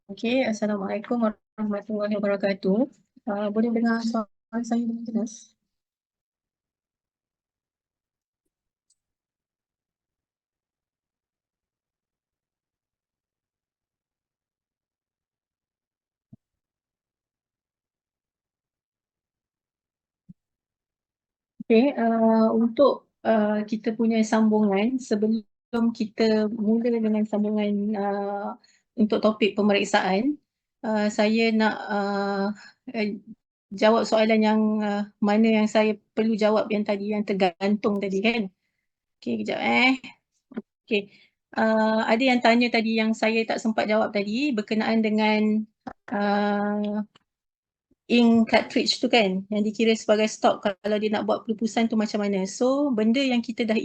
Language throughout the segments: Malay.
Okey, Assalamualaikum warahmatullahi wabarakatuh. Boleh dengar suara saya dengan jelas? Okey, untuk kita punya sambungan, sebelum kita mula dengan sambungan untuk topik pemeriksaan, saya nak eh, jawab soalan yang mana yang saya perlu jawab yang tadi, yang tergantung tadi kan. Okey, kejap Okey. Ada yang tanya tadi yang saya tak sempat jawab tadi berkenaan dengan uh, ink cartridge tu kan, yang dikira sebagai stok kalau dia nak buat pelupusan tu macam mana. So, benda yang kita dah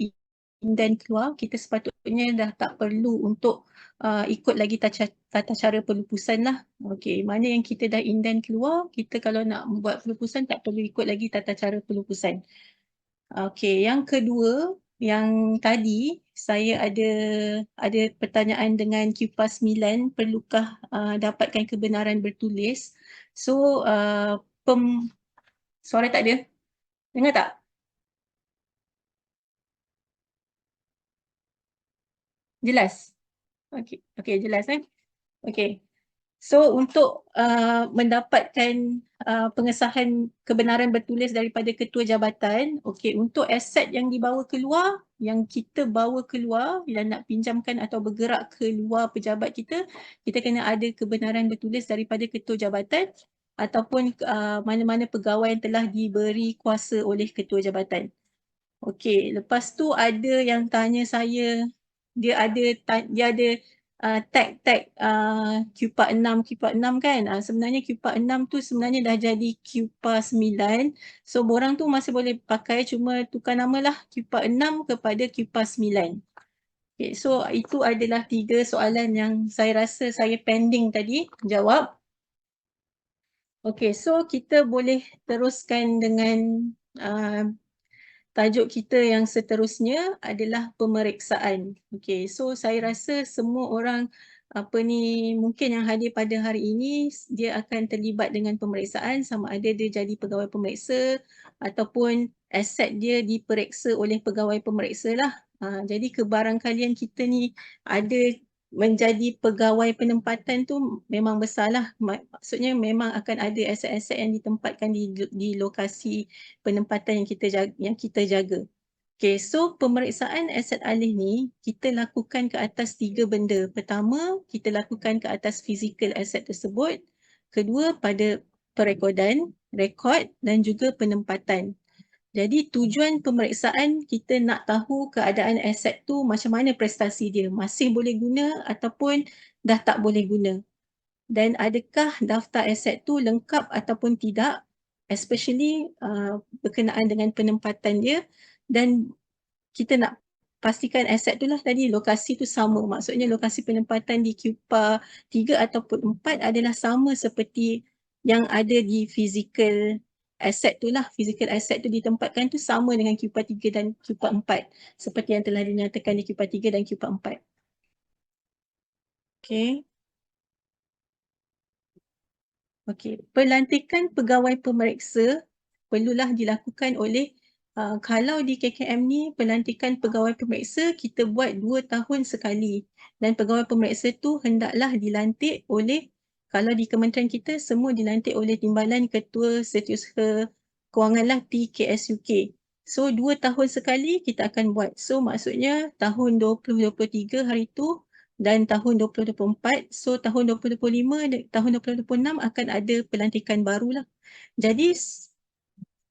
indent keluar, kita sepatutnya dah tak perlu untuk ikut lagi tata cara pelupusan lah. Okey, mana yang kita dah indent keluar, kita kalau nak buat pelupusan tak perlu ikut lagi tata cara pelupusan. Okey, yang kedua, yang tadi saya ada pertanyaan dengan QPAS 9, perlukah dapatkan kebenaran bertulis? So, pem suara tak ada. Dengar tak? Jelas? Okey, okey jelas Okey. So untuk mendapatkan pengesahan kebenaran bertulis daripada ketua jabatan, okey, untuk aset yang dibawa keluar, yang kita bawa keluar dan nak pinjamkan atau bergerak keluar pejabat kita, kita kena ada kebenaran bertulis daripada ketua jabatan ataupun mana-mana pegawai yang telah diberi kuasa oleh ketua jabatan. Okey, lepas tu ada yang tanya saya, dia ada tag-tag QPA 6, QPA 6 kan. Sebenarnya QPA 6 tu sebenarnya dah jadi QPA 9. So, borang tu masih boleh pakai, cuma tukar nama lah QPA 6 kepada QPA 9. Okay, so itu adalah 3 soalan yang saya rasa saya pending tadi jawab. Okey, so kita boleh teruskan dengan uh, tajuk kita yang seterusnya adalah pemeriksaan. Okey, so saya rasa semua orang mungkin yang hadir pada hari ini dia akan terlibat dengan pemeriksaan, sama ada dia jadi pegawai pemeriksa ataupun aset dia diperiksa oleh pegawai pemeriksa lah. Jadi kebarangkalian kita ni ada menjadi pegawai penempatan tu memang besarlah. Maksudnya memang akan ada aset-aset yang ditempatkan di lokasi penempatan yang kita jaga. Okay, so pemeriksaan aset alih ni kita lakukan ke atas 3 benda. Pertama, kita lakukan ke atas fizikal aset tersebut. Kedua, pada perekodan, rekod dan juga penempatan. Jadi tujuan pemeriksaan kita nak tahu keadaan aset tu macam mana prestasi dia. Masih boleh guna ataupun dah tak boleh guna. Dan adakah daftar aset tu lengkap ataupun tidak, especially berkenaan dengan penempatan dia, dan kita nak pastikan aset tu lah tadi lokasi tu sama. Maksudnya lokasi penempatan di QPA 3 ataupun 4 adalah sama seperti yang ada di physical asset tu lah. Physical asset tu ditempatkan tu sama dengan QPA 3 dan QPA 4 seperti yang telah dinyatakan di QPA 3 dan QPA 4. Okay. Okey, pelantikan pegawai pemeriksa perlulah dilakukan oleh kalau di KKM ni pelantikan pegawai pemeriksa kita buat 2 tahun sekali, dan pegawai pemeriksa tu hendaklah dilantik oleh, kalau di kementerian kita semua dilantik oleh Timbalan Ketua Setiausaha Kewangan lah, TKSUK. So 2 tahun sekali kita akan buat. So maksudnya tahun 2023 hari tu dan tahun 2024, so tahun 2025 dan tahun 2026 akan ada pelantikan barulah. Jadi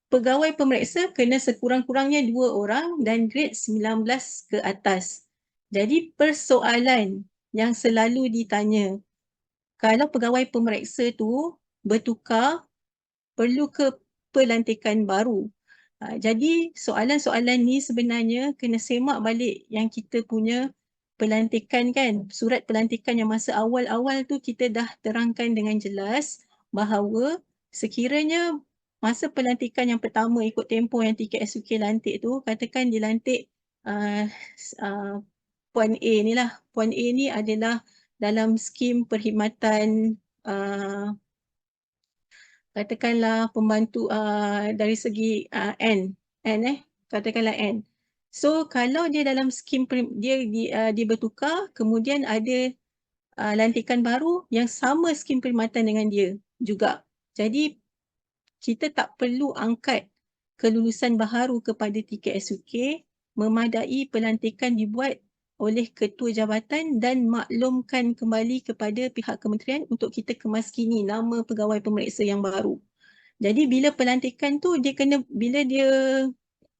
pegawai pemeriksa kena sekurang-kurangnya 2 orang dan grade 19 ke atas. Jadi persoalan yang selalu ditanya, kalau pegawai pemeriksa tu bertukar, perlu ke pelantikan baru? Jadi soalan-soalan ni sebenarnya kena semak balik yang kita punya pelantikan kan. Surat pelantikan yang masa awal-awal tu kita dah terangkan dengan jelas bahawa sekiranya masa pelantikan yang pertama ikut tempoh yang TKSUK lantik tu, katakan dilantik uh, uh, Puan A ni lah. Puan A ni adalah dalam skim perkhidmatan katakanlah pembantu dari segi katakanlah N. So kalau dia dalam skim dia bertukar, kemudian ada lantikan baru yang sama skim perkhidmatan dengan dia juga. Jadi kita tak perlu angkat kelulusan baharu kepada TKSUK, memadai pelantikan dibuat oleh ketua jabatan dan maklumkan kembali kepada pihak kementerian untuk kita kemaskini nama pegawai pemeriksa yang baru. Jadi bila pelantikan tu bila dia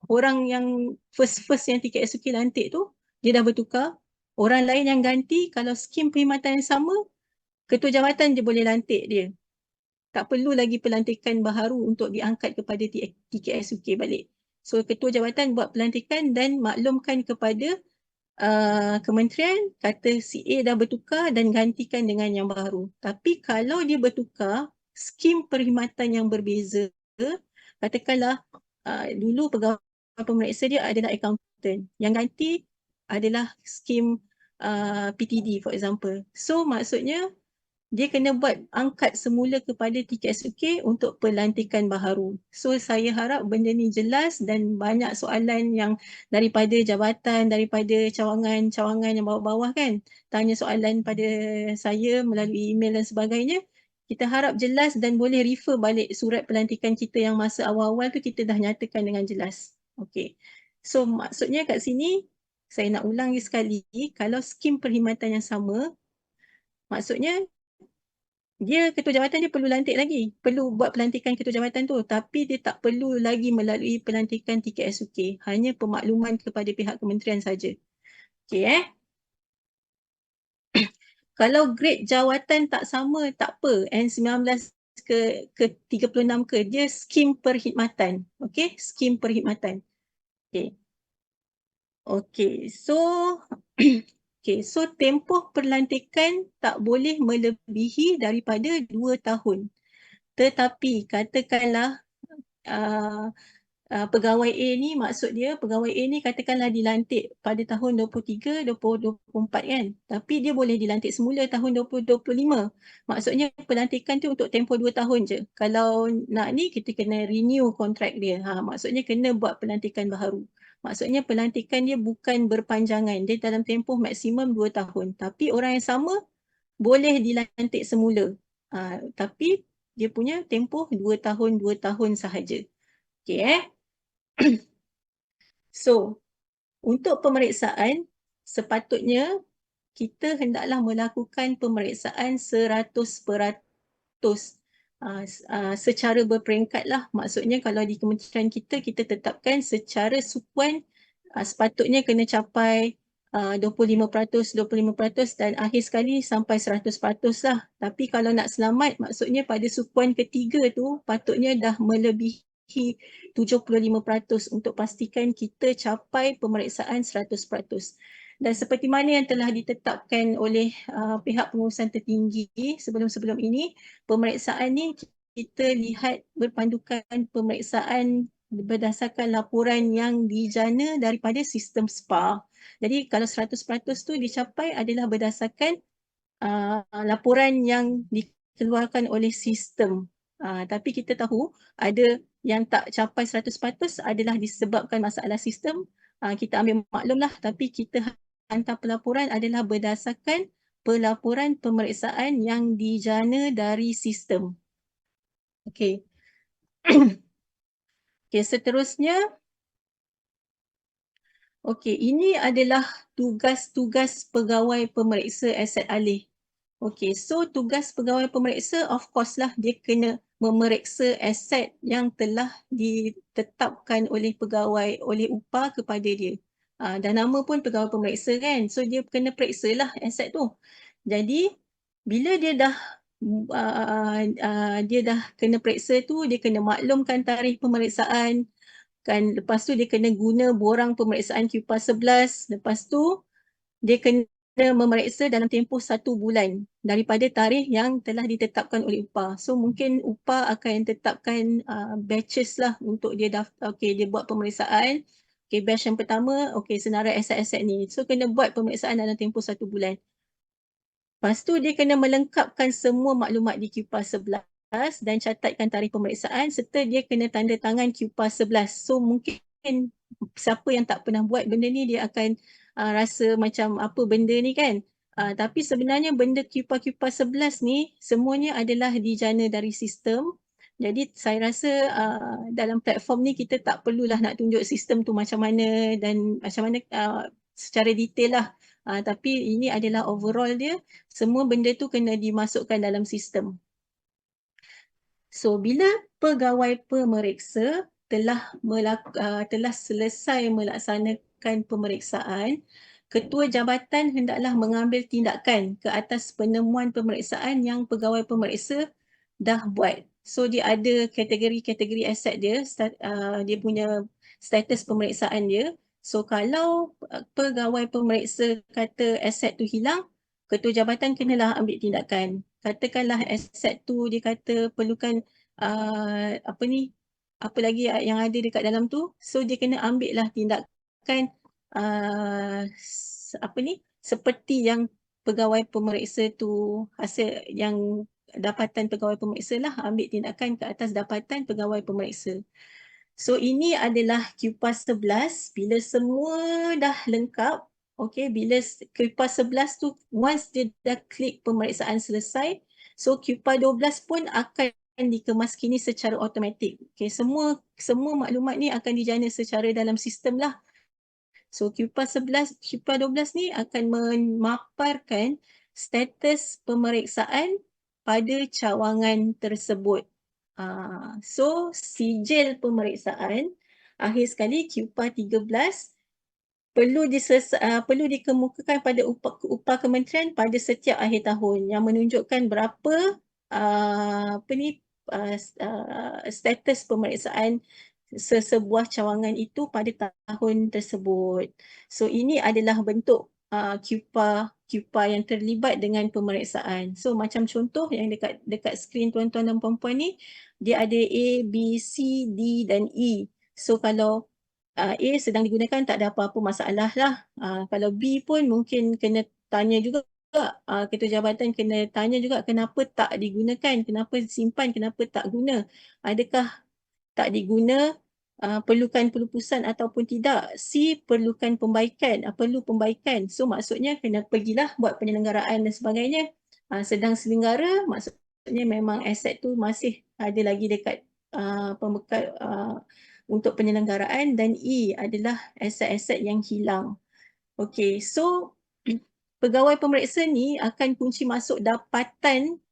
orang yang first yang TKSUK lantik tu, dia dah bertukar, orang lain yang ganti, kalau skim perkhidmatan yang sama, ketua jabatan je boleh lantik dia. Tak perlu lagi pelantikan baharu untuk diangkat kepada TKSUK balik. So ketua jabatan buat pelantikan dan maklumkan kepada kementerian, kata si A dah bertukar dan gantikan dengan yang baru. Tapi kalau dia bertukar skim perkhidmatan yang berbeza, katakanlah dulu pegawai pemeriksa dia adalah accountant, yang ganti adalah skim PTD for example. So maksudnya dia kena buat angkat semula kepada TKSUK untuk pelantikan baharu. So saya harap benda ni jelas dan banyak soalan yang daripada jabatan, daripada cawangan-cawangan yang bawah-bawah kan, tanya soalan pada saya melalui email dan sebagainya. Kita harap jelas dan boleh refer balik surat pelantikan kita yang masa awal-awal tu kita dah nyatakan dengan jelas. Okay. So maksudnya kat sini, saya nak ulang sekali, kalau skim perkhidmatan yang sama, maksudnya dia ketua jabatan dia perlu lantik lagi, perlu buat pelantikan ketua jabatan tu, tapi dia tak perlu lagi melalui pelantikan TKSUK, hanya pemakluman kepada pihak kementerian saja. Okey Kalau grade jawatan tak sama, tak apa, N19 ke 36 ke, dia skim perkhidmatan. Okey, skim perkhidmatan. Okey. Okey, so okey, so tempoh pelantikan tak boleh melebihi daripada 2 tahun. Tetapi katakanlah pegawai A ni, maksud dia pegawai A ni katakanlah dilantik pada tahun 23, 2024 kan. Tapi dia boleh dilantik semula tahun 2025. Maksudnya pelantikan tu untuk tempoh 2 tahun je. Kalau nak ni kita kena renew kontrak dia. Maksudnya kena buat pelantikan baharu. Maksudnya pelantikan dia bukan berpanjangan. Dia dalam tempoh maksimum 2 tahun. Tapi orang yang sama boleh dilantik semula. Tapi dia punya tempoh 2 tahun sahaja. Okay So, untuk pemeriksaan, sepatutnya kita hendaklah melakukan pemeriksaan 100% secara berperingkat lah. Maksudnya kalau di kementerian kita tetapkan secara sukuan sepatutnya kena capai 25% dan akhir sekali sampai 100% lah. Tapi kalau nak selamat, maksudnya pada sukuan ketiga tu patutnya dah melebihi 75% untuk pastikan kita capai pemeriksaan 100%. Dan seperti mana yang telah ditetapkan oleh pihak pengurusan tertinggi sebelum-sebelum ini, pemeriksaan ni kita lihat berpandukan pemeriksaan berdasarkan laporan yang dijana daripada sistem SPA. Jadi kalau 100% tu dicapai adalah berdasarkan laporan yang dikeluarkan oleh sistem. Tapi kita tahu ada yang tak capai 100% adalah disebabkan masalah sistem. Kita ambil maklumlah, tapi kita hantar pelaporan adalah berdasarkan pelaporan pemeriksaan yang dijana dari sistem. Okey. Okey, seterusnya. Okey, ini adalah tugas-tugas pegawai pemeriksa aset alih. Okey, so tugas pegawai pemeriksa of course lah dia kena memeriksa aset yang telah ditetapkan oleh pegawai, oleh UPA kepada dia. Dan nama pun pegawai pemeriksa kan, so dia kena periksa lah aset tu. Jadi bila dia dah kena periksa tu, dia kena maklumkan tarikh pemeriksaan kan, lepas tu dia kena guna borang pemeriksaan QPAS 11, lepas tu dia kena memeriksa dalam tempoh 1 bulan daripada tarikh yang telah ditetapkan oleh UPA. So mungkin UPA akan tetapkan batches lah untuk dia daftar. Okay, dia buat pemeriksaan. Okay, batch yang pertama, okay, senarai aset-aset ni. So kena buat pemeriksaan dalam tempoh 1 bulan. Lepas tu dia kena melengkapkan semua maklumat di QPAS 11 dan catatkan tarikh pemeriksaan serta dia kena tanda tangan QPAS 11. So mungkin siapa yang tak pernah buat benda ni dia akan rasa macam apa benda ni kan. Tapi sebenarnya benda QPAS 11 ni semuanya adalah dijana dari sistem. Jadi saya rasa dalam platform ni kita tak perlulah nak tunjuk sistem tu macam mana dan macam mana secara detail lah. Tapi ini adalah overall dia, semua benda tu kena dimasukkan dalam sistem. So bila pegawai pemeriksa telah selesai melaksanakan pemeriksaan, ketua jabatan hendaklah mengambil tindakan ke atas penemuan pemeriksaan yang pegawai pemeriksa dah buat. So dia ada kategori-kategori aset dia, dia punya status pemeriksaan dia. So kalau pegawai pemeriksa kata aset tu hilang, ketua jabatan kenalah ambil tindakan. Katakanlah aset tu dia kata perlukan apa lagi yang ada dekat dalam tu, so dia kena ambil lah tindakan seperti yang pegawai pemeriksa tu hasil yang dapatan pegawai pemeriksa lah, ambil tindakan ke atas dapatan pegawai pemeriksa. So ini adalah QPAS 11. Bila semua dah lengkap, okay, bila QPAS 11 tu once dia dah klik pemeriksaan selesai, so QPAS 12 pun akan dikemaskini secara automatik. Okay, semua maklumat ni akan dijana secara dalam sistem lah. So QPAS 11, QPAS 12 ni akan memaparkan status pemeriksaan pada cawangan tersebut. So sijil pemeriksaan akhir sekali QPAS 13 perlu dikemukakan pada upah kementerian pada setiap akhir tahun yang menunjukkan berapa status pemeriksaan sesebuah cawangan itu pada tahun tersebut. So ini adalah bentuk QPAS yang terlibat dengan pemeriksaan. So macam contoh yang dekat skrin tuan-tuan dan puan-puan ni, dia ada A, B, C, D dan E. So kalau A sedang digunakan tak ada apa-apa masalah lah. Kalau B pun mungkin kena tanya juga, ketua jabatan kena tanya juga kenapa tak digunakan, kenapa simpan, kenapa tak guna. Adakah tak diguna, perlukan pelupusan ataupun tidak. C perlukan pembaikan, perlu pembaikan. So maksudnya kena pergilah buat penyelenggaraan dan sebagainya. Sedang selenggara maksudnya memang aset tu masih ada lagi dekat pembekal untuk penyelenggaraan, dan E adalah aset-aset yang hilang. Okay, so pegawai pemeriksa ni akan kunci masuk dapatan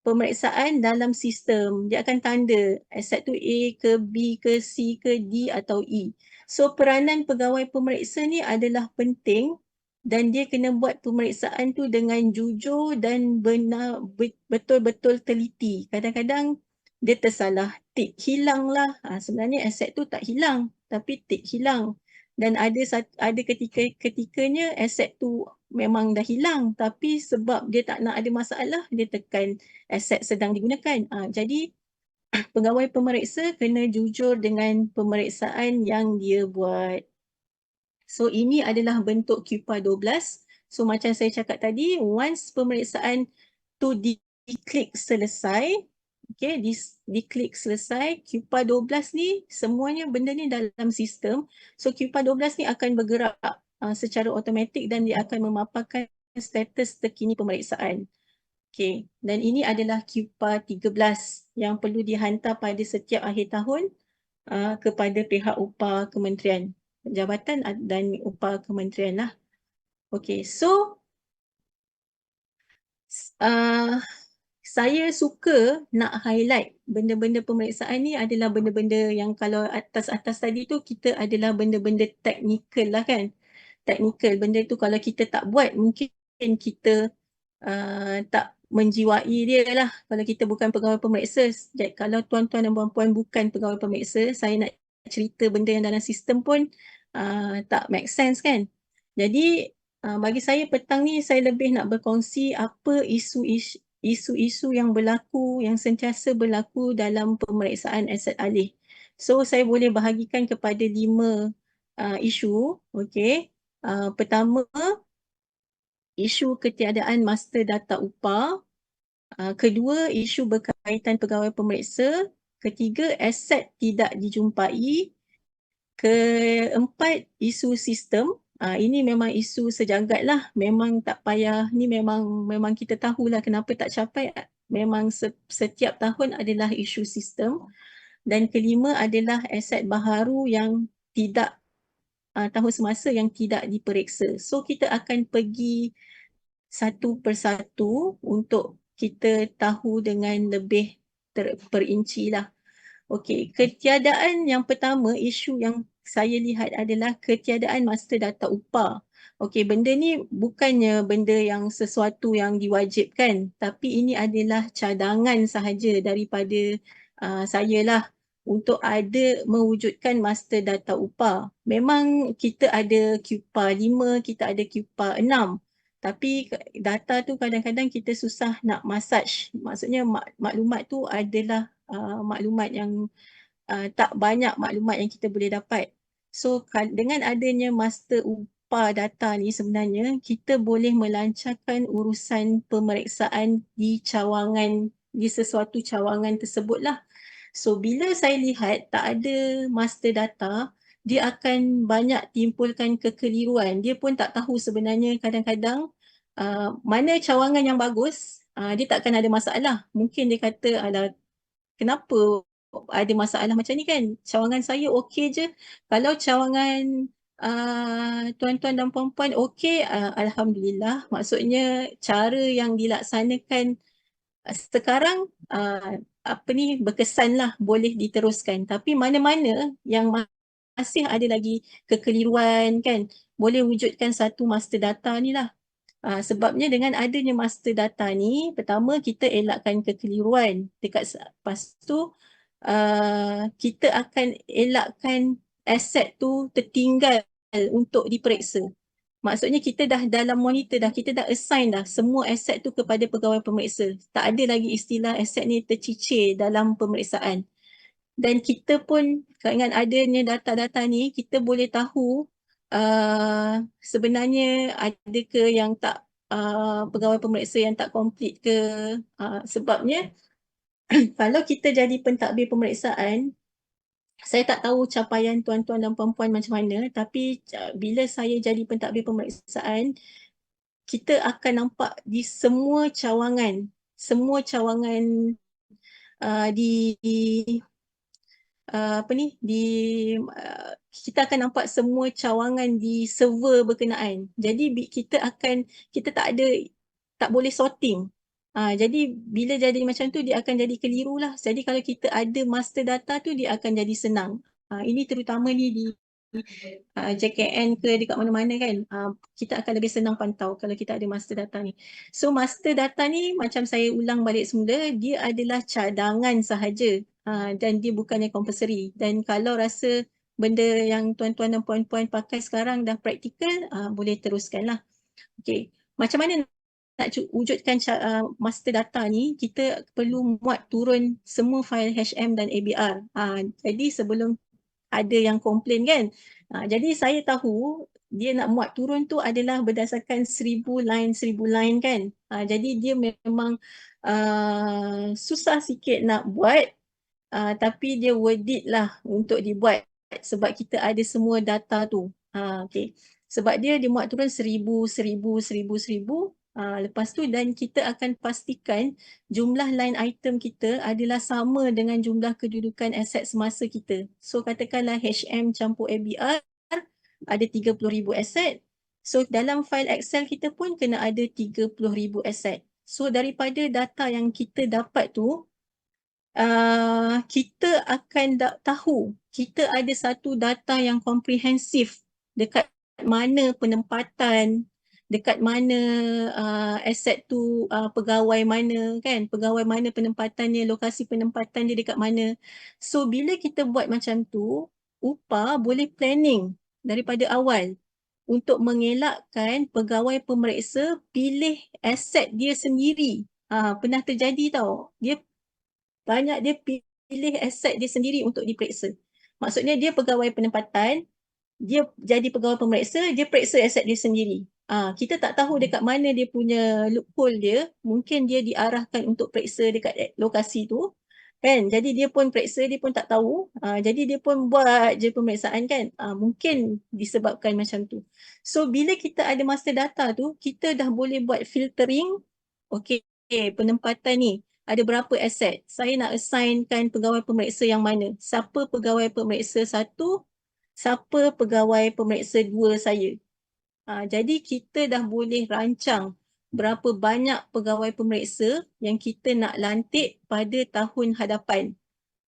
pemeriksaan dalam sistem. Dia akan tanda aset tu A ke B ke C ke D atau E. So peranan pegawai pemeriksa ni adalah penting dan dia kena buat pemeriksaan tu dengan jujur dan benar, betul-betul teliti. Kadang-kadang dia tersalah, tik hilang lah. Sebenarnya aset tu tak hilang tapi tik hilang. Dan ada ketikanya aset tu memang dah hilang tapi sebab dia tak nak ada masalah, dia tekan aset sedang digunakan. Jadi pegawai pemeriksa kena jujur dengan pemeriksaan yang dia buat. So ini adalah bentuk QPAS 12. So macam saya cakap tadi, once pemeriksaan tu diklik selesai, okay, diklik selesai, QPAS 12 ni semuanya benda ni dalam sistem. So QPAS 12 ni akan bergerak secara automatik dan dia akan memaparkan status terkini pemeriksaan. Okay, dan ini adalah QPAS 13 yang perlu dihantar pada setiap akhir tahun kepada pihak upah kementerian, jabatan dan upah kementerian lah. Okay, so saya suka nak highlight benda-benda pemeriksaan ni adalah benda-benda yang kalau atas-atas tadi tu kita adalah benda-benda teknikal lah kan. Teknikal, benda tu kalau kita tak buat mungkin kita tak menjiwai dia lah kalau kita bukan pegawai pemeriksa. Jadi kalau tuan-tuan dan puan-puan bukan pegawai pemeriksa, saya nak cerita benda yang dalam sistem pun tak make sense kan. Jadi bagi saya petang ni saya lebih nak berkongsi apa isu-isu yang berlaku, yang sentiasa berlaku dalam pemeriksaan aset alih. So saya boleh bahagikan kepada 5 isu. Okay. Pertama, isu ketiadaan master data upah. Kedua, isu berkaitan pegawai pemeriksa. Ketiga, aset tidak dijumpai. Keempat, isu sistem. Ini memang isu sejagat lah. Memang tak payah. Ni memang kita tahulah kenapa tak capai. Memang setiap tahun adalah isu sistem. Dan kelima adalah aset baharu yang tidak tahun semasa yang tidak diperiksa. So kita akan pergi satu persatu untuk kita tahu dengan lebih terperinci lah. Okey, ketiadaan yang pertama, isu yang saya lihat adalah ketiadaan master data upah. Okey, benda ni bukannya benda yang sesuatu yang diwajibkan, tapi ini adalah cadangan sahaja daripada saya lah untuk ada mewujudkan master data upah. Memang kita ada QPA 5, kita ada QPA 6. Tapi data tu kadang-kadang kita susah nak massage. Maksudnya maklumat tu adalah maklumat yang tak banyak maklumat yang kita boleh dapat. So dengan adanya master upah data ni sebenarnya kita boleh melancarkan urusan pemeriksaan di cawangan, di sesuatu cawangan tersebut lah. So bila saya lihat tak ada master data, dia akan banyak timbulkan kekeliruan. Dia pun tak tahu sebenarnya kadang-kadang mana cawangan yang bagus, dia takkan ada masalah. Mungkin dia kata, alah, kenapa ada masalah macam ni kan? Cawangan saya okey je. Kalau cawangan tuan-tuan dan puan-puan okey, Alhamdulillah. Maksudnya cara yang dilaksanakan sekarang berkesan lah, boleh diteruskan. Tapi mana-mana yang masih ada lagi kekeliruan kan, boleh wujudkan satu master data ni lah. Sebabnya dengan adanya master data ni, pertama kita elakkan kekeliruan. Lepas tu kita akan elakkan aset tu tertinggal untuk diperiksa. Maksudnya kita dah dalam monitor dah, kita dah assign dah semua aset tu kepada pegawai pemeriksa. Tak ada lagi istilah aset ni tercicir dalam pemeriksaan. Dan kita pun dengan adanya data-data ni, kita boleh tahu sebenarnya ada ke yang tak, pegawai pemeriksa yang tak komplit ke. Sebabnya kalau kita jadi pentadbir pemeriksaan, saya tak tahu capaian tuan-tuan dan puan-puan macam mana, tapi bila saya jadi pentadbir pemeriksaan, kita akan nampak di semua cawangan di kita akan nampak semua cawangan di server berkenaan. Jadi kita tak boleh sorting. Jadi bila jadi macam tu dia akan jadi keliru lah. Jadi kalau kita ada master data tu dia akan jadi senang. Ini terutama ni di JKN ke dekat mana-mana kan, kita akan lebih senang pantau kalau kita ada master data ni. So master data ni macam saya ulang balik semula, dia adalah cadangan sahaja dan dia bukannya compulsory. Dan kalau rasa benda yang tuan-tuan dan puan-puan pakai sekarang dah praktikal, boleh teruskan lah. Okay. Macam mana nak wujudkan master data ni, kita perlu muat turun semua fail HM dan ABR. Jadi sebelum ada yang komplain kan. Jadi saya tahu dia nak muat turun tu adalah berdasarkan 1000 line kan. Jadi dia memang susah sikit nak buat, tapi dia worth it lah untuk dibuat sebab kita ada semua data tu. Okay. Sebab dia muat turun 1000. Lepas tu dan kita akan pastikan jumlah line item kita adalah sama dengan jumlah kedudukan aset semasa kita. So katakanlah HM campur ABR ada 30,000 aset. So dalam file Excel kita pun kena ada 30,000 aset. So daripada data yang kita dapat tu, kita akan tahu kita ada satu data yang komprehensif dekat mana penempatan, dekat mana aset tu, pegawai mana kan, pegawai mana penempatannya, lokasi penempatan dia dekat mana. So bila kita buat macam tu, upah boleh planning daripada awal untuk mengelakkan pegawai pemeriksa pilih aset dia sendiri. Pernah terjadi tau, dia pilih aset dia sendiri untuk diperiksa. Maksudnya dia pegawai penempatan, dia jadi pegawai pemeriksa, dia periksa aset dia sendiri. Kita tak tahu dekat mana dia punya loophole dia. Mungkin dia diarahkan untuk periksa dekat lokasi tu. Kan? Jadi dia pun periksa, dia pun tak tahu. Jadi dia pun buat je pemeriksaan kan. Mungkin disebabkan macam tu. So bila kita ada master data tu, kita dah boleh buat filtering. Okay, penempatan ni. Ada berapa aset? Saya nak assignkan pegawai pemeriksa yang mana? Siapa pegawai pemeriksa 1? Siapa pegawai pemeriksa 2 saya? Jadi kita dah boleh rancang berapa banyak pegawai pemeriksa yang kita nak lantik pada tahun hadapan.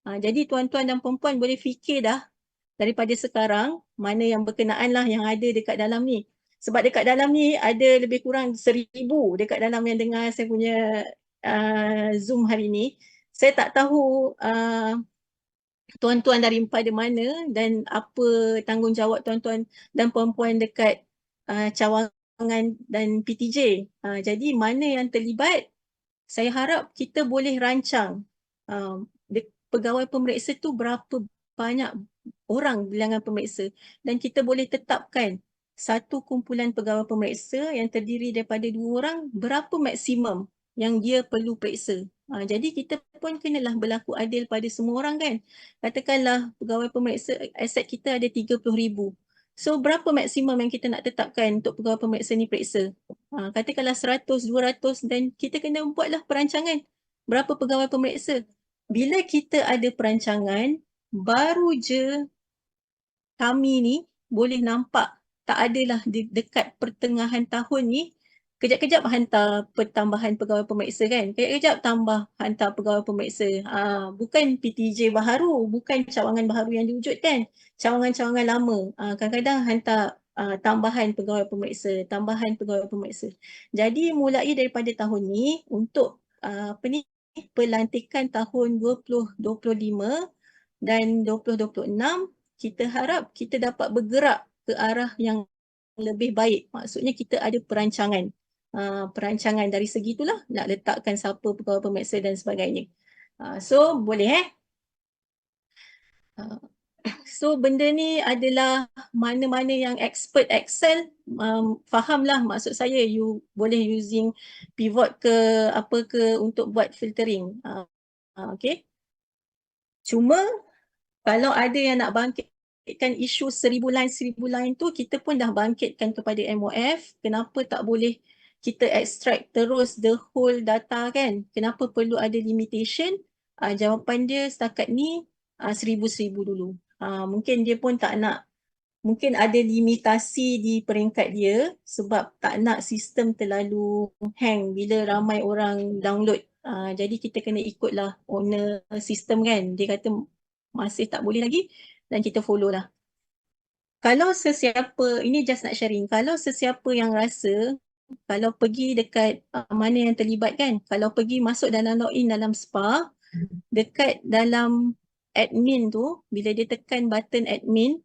Jadi tuan-tuan dan puan-puan boleh fikir dah daripada sekarang mana yang berkenaan lah yang ada dekat dalam ni. Sebab dekat dalam ni ada lebih kurang 1,000 dekat dalam yang dengar saya punya Zoom hari ni. Saya tak tahu tuan-tuan daripada mana dan apa tanggungjawab tuan-tuan dan puan-puan dekat cawangan dan PTJ. Jadi mana yang terlibat, saya harap kita boleh rancang pegawai pemeriksa tu berapa banyak orang bilangan pemeriksa dan kita boleh tetapkan satu kumpulan pegawai pemeriksa yang terdiri daripada 2 orang berapa maksimum yang dia perlu periksa. Jadi kita pun kenalah berlaku adil pada semua orang kan. Katakanlah pegawai pemeriksa aset kita ada 30,000. So berapa maksimum yang kita nak tetapkan untuk pegawai pemeriksa ni periksa? Katakanlah 100, 200 dan kita kena buatlah perancangan berapa pegawai pemeriksa. Bila kita ada perancangan, baru je kami ni boleh nampak tak adalah dekat pertengahan tahun ni kejap-kejap hantar pertambahan pegawai pemeriksa kan. Kejap-kejap tambah hantar pegawai pemeriksa. Bukan PTJ baharu, bukan cawangan baharu yang diwujudkan. Cawangan-cawangan lama. Kadang-kadang hantar tambahan pegawai pemeriksa, tambahan pegawai pemeriksa. Jadi mulai daripada tahun ni untuk pelantikan tahun 2025 dan 2026 kita harap kita dapat bergerak ke arah yang lebih baik. Maksudnya kita ada perancangan. Perancangan dari segi itulah nak letakkan siapa pegawai pemeriksa dan sebagainya. So boleh So benda ni adalah mana-mana yang expert Excel fahamlah maksud saya you boleh using pivot ke apa ke untuk buat filtering. Okay. Cuma kalau ada yang nak bangkitkan isu 1,000 line tu, kita pun dah bangkitkan kepada MOF. Kenapa tak boleh kita extract terus the whole data kan? Kenapa perlu ada limitation? Jawapan dia setakat ni 1,000 dulu. Mungkin dia pun tak nak, mungkin ada limitasi di peringkat dia sebab tak nak sistem terlalu hang bila ramai orang download. Jadi kita kena ikutlah owner sistem kan. Dia kata masih tak boleh lagi dan kita follow lah. Kalau sesiapa, ini just nak sharing, kalau sesiapa yang rasa kalau pergi dekat mana yang terlibat kan, kalau pergi masuk dalam login dalam SPA, dekat dalam admin tu, bila dia tekan button admin,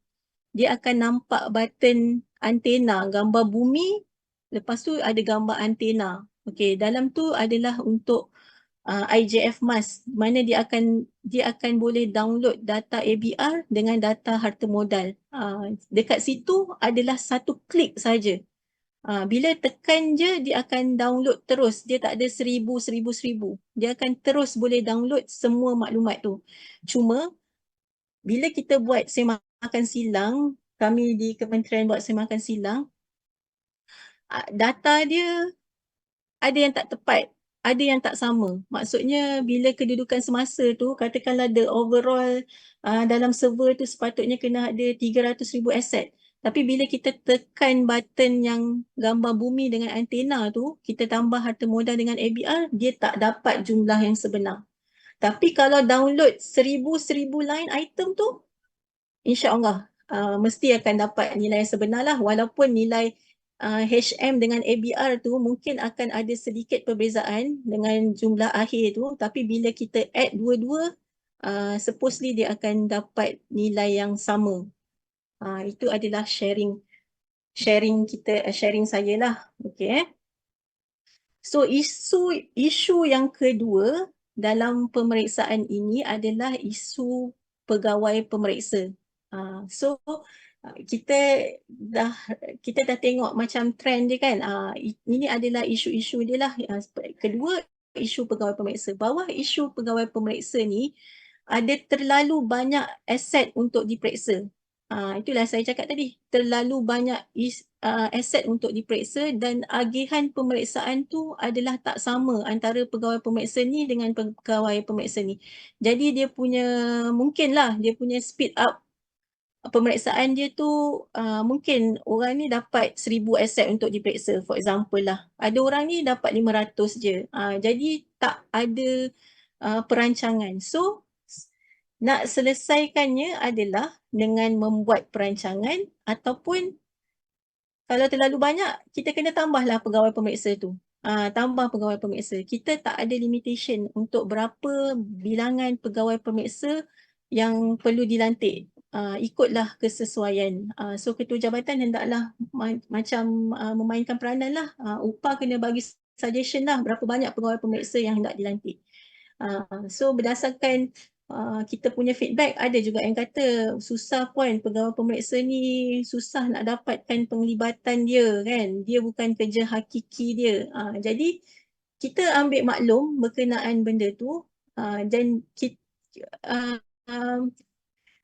dia akan nampak button antena, gambar bumi, lepas tu ada gambar antena. Okay, dalam tu adalah untuk IJF Mas, mana dia akan boleh download data ABR dengan data harta modal. Dekat situ adalah satu klik saja. Bila tekan je dia akan download terus. Dia tak ada 1,000. Dia akan terus boleh download semua maklumat tu. Cuma bila kita buat semakan silang, kami di kementerian buat semakan silang, data dia ada yang tak tepat, ada yang tak sama. Maksudnya bila kedudukan semasa tu, katakanlah the overall dalam server tu sepatutnya kena ada 300,000 aset. Tapi bila kita tekan button yang gambar bumi dengan antena tu, kita tambah harta modal dengan ABR, dia tak dapat jumlah yang sebenar. Tapi kalau download 1,000 line item tu, insya-Allah mesti akan dapat nilai yang sebenar lah, walaupun nilai HM dengan ABR tu mungkin akan ada sedikit perbezaan dengan jumlah akhir tu, tapi bila kita add dua-dua, supposedly dia akan dapat nilai yang sama. Itu adalah sharing kita, sharing saya lah. Okay. So isu yang kedua dalam pemeriksaan ini adalah isu pegawai pemeriksa. So kita dah kita dah tengok macam trend dia kan. Ini adalah isu-isu dia lah. Kedua, isu pegawai pemeriksa. Bawah isu pegawai pemeriksa ni ada terlalu banyak aset untuk diperiksa. Itulah saya cakap tadi, terlalu banyak aset untuk diperiksa dan agihan pemeriksaan tu adalah tak sama antara pegawai pemeriksa ni dengan pegawai pemeriksa ni. Jadi dia punya, mungkinlah dia punya speed up pemeriksaan dia tu, mungkin orang ni dapat 1,000 aset untuk diperiksa, for example lah. Ada orang ni dapat 500 je. Jadi tak ada perancangan. So, nak selesaikannya adalah dengan membuat perancangan ataupun kalau terlalu banyak, kita kena tambahlah pegawai pemeriksa tu. Tambah pegawai pemeriksa. Kita tak ada limitation untuk berapa bilangan pegawai pemeriksa yang perlu dilantik. Ikutlah kesesuaian. So ketua jabatan hendaklah macam memainkan peranan lah. UPA kena bagi suggestion lah berapa banyak pegawai pemeriksa yang hendak dilantik. So berdasarkan kita punya feedback, ada juga yang kata susah pun pegawai pemeriksa ni, susah nak dapatkan penglibatan dia kan, dia bukan kerja hakiki dia. Jadi kita ambil maklum berkenaan benda tu, dan kita,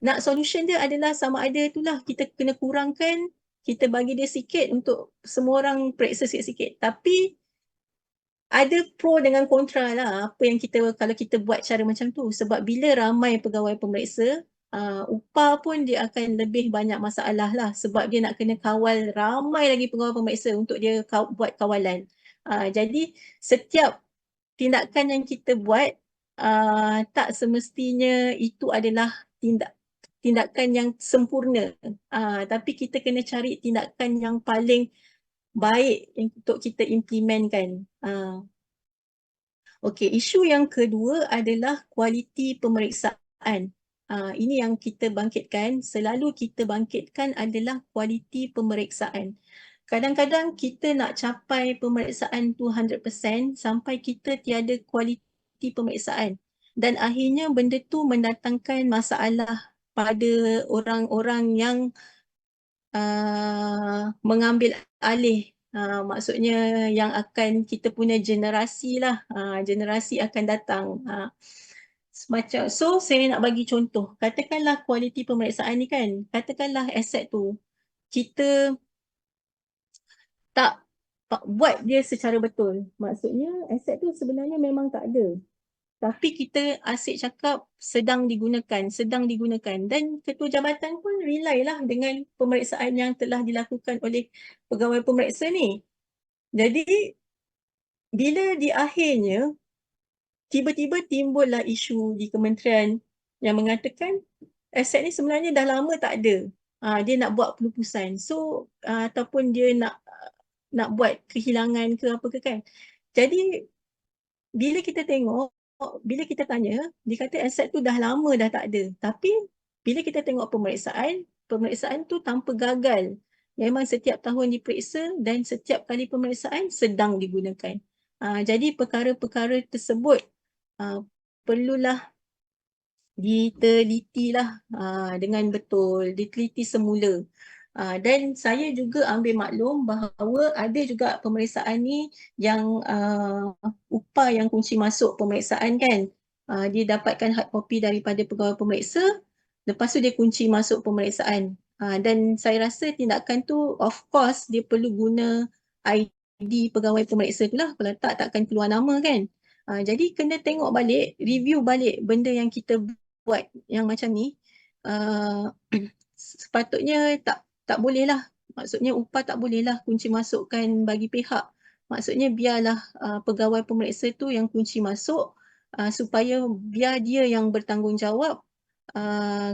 nak solution dia adalah sama ada itulah, kita kena kurangkan, kita bagi dia sikit untuk semua orang periksa sikit-sikit. Tapi ada pro dengan kontra lah apa yang kita, kalau kita buat cara macam tu. Sebab bila ramai pegawai pemeriksa, upah pun dia akan lebih banyak masalah lah. Sebab dia nak kena kawal ramai lagi pegawai pemeriksa untuk dia buat kawalan. Jadi setiap tindakan yang kita buat, tak semestinya itu adalah tindakan yang sempurna. Tapi kita kena cari tindakan yang paling baik untuk kita implementkan. Okey, isu yang kedua adalah kualiti pemeriksaan. Ini yang kita bangkitkan, selalu kita bangkitkan adalah kualiti pemeriksaan. Kadang-kadang kita nak capai pemeriksaan tu 100% sampai kita tiada kualiti pemeriksaan. Dan akhirnya benda tu mendatangkan masalah pada orang-orang yang mengambil alih, maksudnya yang akan kita punya generasi lah, generasi akan datang. Semacam, so saya nak bagi contoh, katakanlah kualiti pemeriksaan ni kan, katakanlah aset tu kita tak buat dia secara betul. Maksudnya aset tu sebenarnya memang tak ada. Tapi kita asyik cakap sedang digunakan dan ketua jabatan pun rely lah dengan pemeriksaan yang telah dilakukan oleh pegawai pemeriksa ni. Jadi bila di akhirnya tiba-tiba timbullah isu di kementerian yang mengatakan aset ni sebenarnya dah lama tak ada. Dia nak buat pelupusan. So ataupun dia nak buat kehilangan ke apa ke kan. Jadi bila kita tengok, bila kita tanya, dia kata aset tu dah lama dah tak ada. Tapi bila kita tengok pemeriksaan tu tanpa gagal. Memang setiap tahun diperiksa dan setiap kali pemeriksaan sedang digunakan. Jadi perkara-perkara tersebut perlulah ditelitilah dengan betul, diteliti semula. Dan saya juga ambil maklum bahawa ada juga pemeriksaan ni yang upah yang kunci masuk pemeriksaan kan. Dia dapatkan hard copy daripada pegawai pemeriksa, lepas tu dia kunci masuk pemeriksaan. Dan saya rasa tindakan tu of course dia perlu guna ID pegawai pemeriksa tu lah. Kalau tak, takkan keluar nama kan. Jadi kena tengok balik, review balik benda yang kita buat yang macam ni. Sepatutnya tak boleh lah. Maksudnya upah tak boleh lah kunci masukkan bagi pihak. Maksudnya biarlah pegawai pemeriksa tu yang kunci masuk supaya biar dia yang bertanggungjawab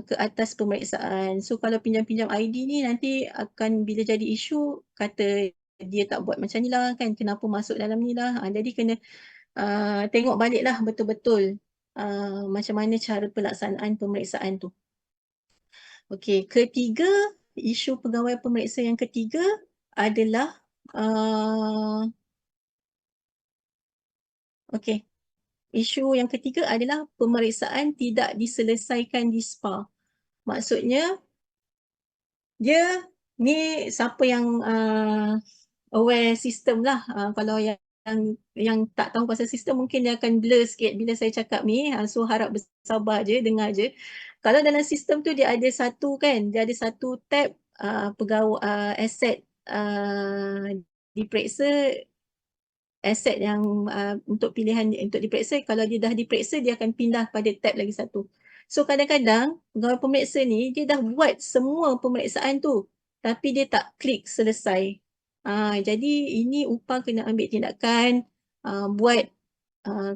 ke atas pemeriksaan. So kalau pinjam-pinjam ID ni nanti akan bila jadi isu kata dia tak buat macam ni lah kan, kenapa masuk dalam ni lah. Jadi kena tengok balik lah betul-betul macam mana cara pelaksanaan pemeriksaan tu. Okey, ketiga, isu pegawai pemeriksa yang ketiga adalah okey. Isu yang ketiga adalah pemeriksaan tidak diselesaikan di SPA. Maksudnya dia ni siapa yang aware sistem lah. Kalau yang tak tahu pasal sistem mungkin dia akan blur sikit bila saya cakap ni. So harap bersabar je, dengar je. Kalau dalam sistem tu dia ada satu kan, dia ada satu tab pegawai aset diperiksa, aset yang untuk pilihan untuk diperiksa. Kalau dia dah diperiksa, dia akan pindah pada tab lagi satu. So kadang-kadang pegawai pemeriksa ni dia dah buat semua pemeriksaan tu tapi dia tak klik selesai. Jadi ini UPA kena ambil tindakan, buat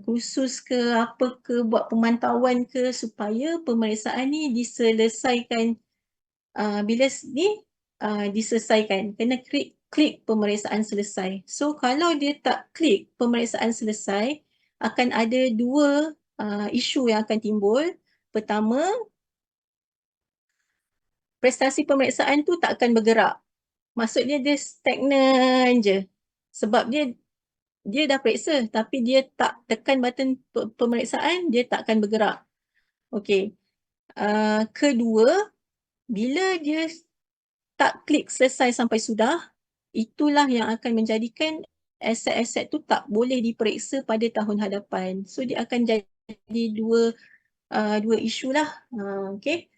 kursus ke apa ke, buat pemantauan ke supaya pemeriksaan ni diselesaikan. Bila ni diselesaikan, kena klik pemeriksaan selesai. So kalau dia tak klik pemeriksaan selesai, akan ada dua isu yang akan timbul. Pertama, prestasi pemeriksaan tu tak akan bergerak. Maksudnya dia stagnan je. Sebab dia dah periksa tapi dia tak tekan button pemeriksaan, dia tak akan bergerak. Okey. Kedua, bila dia tak klik selesai sampai sudah, itulah yang akan menjadikan aset-aset tu tak boleh diperiksa pada tahun hadapan. So dia akan jadi dua isu lah. Okay.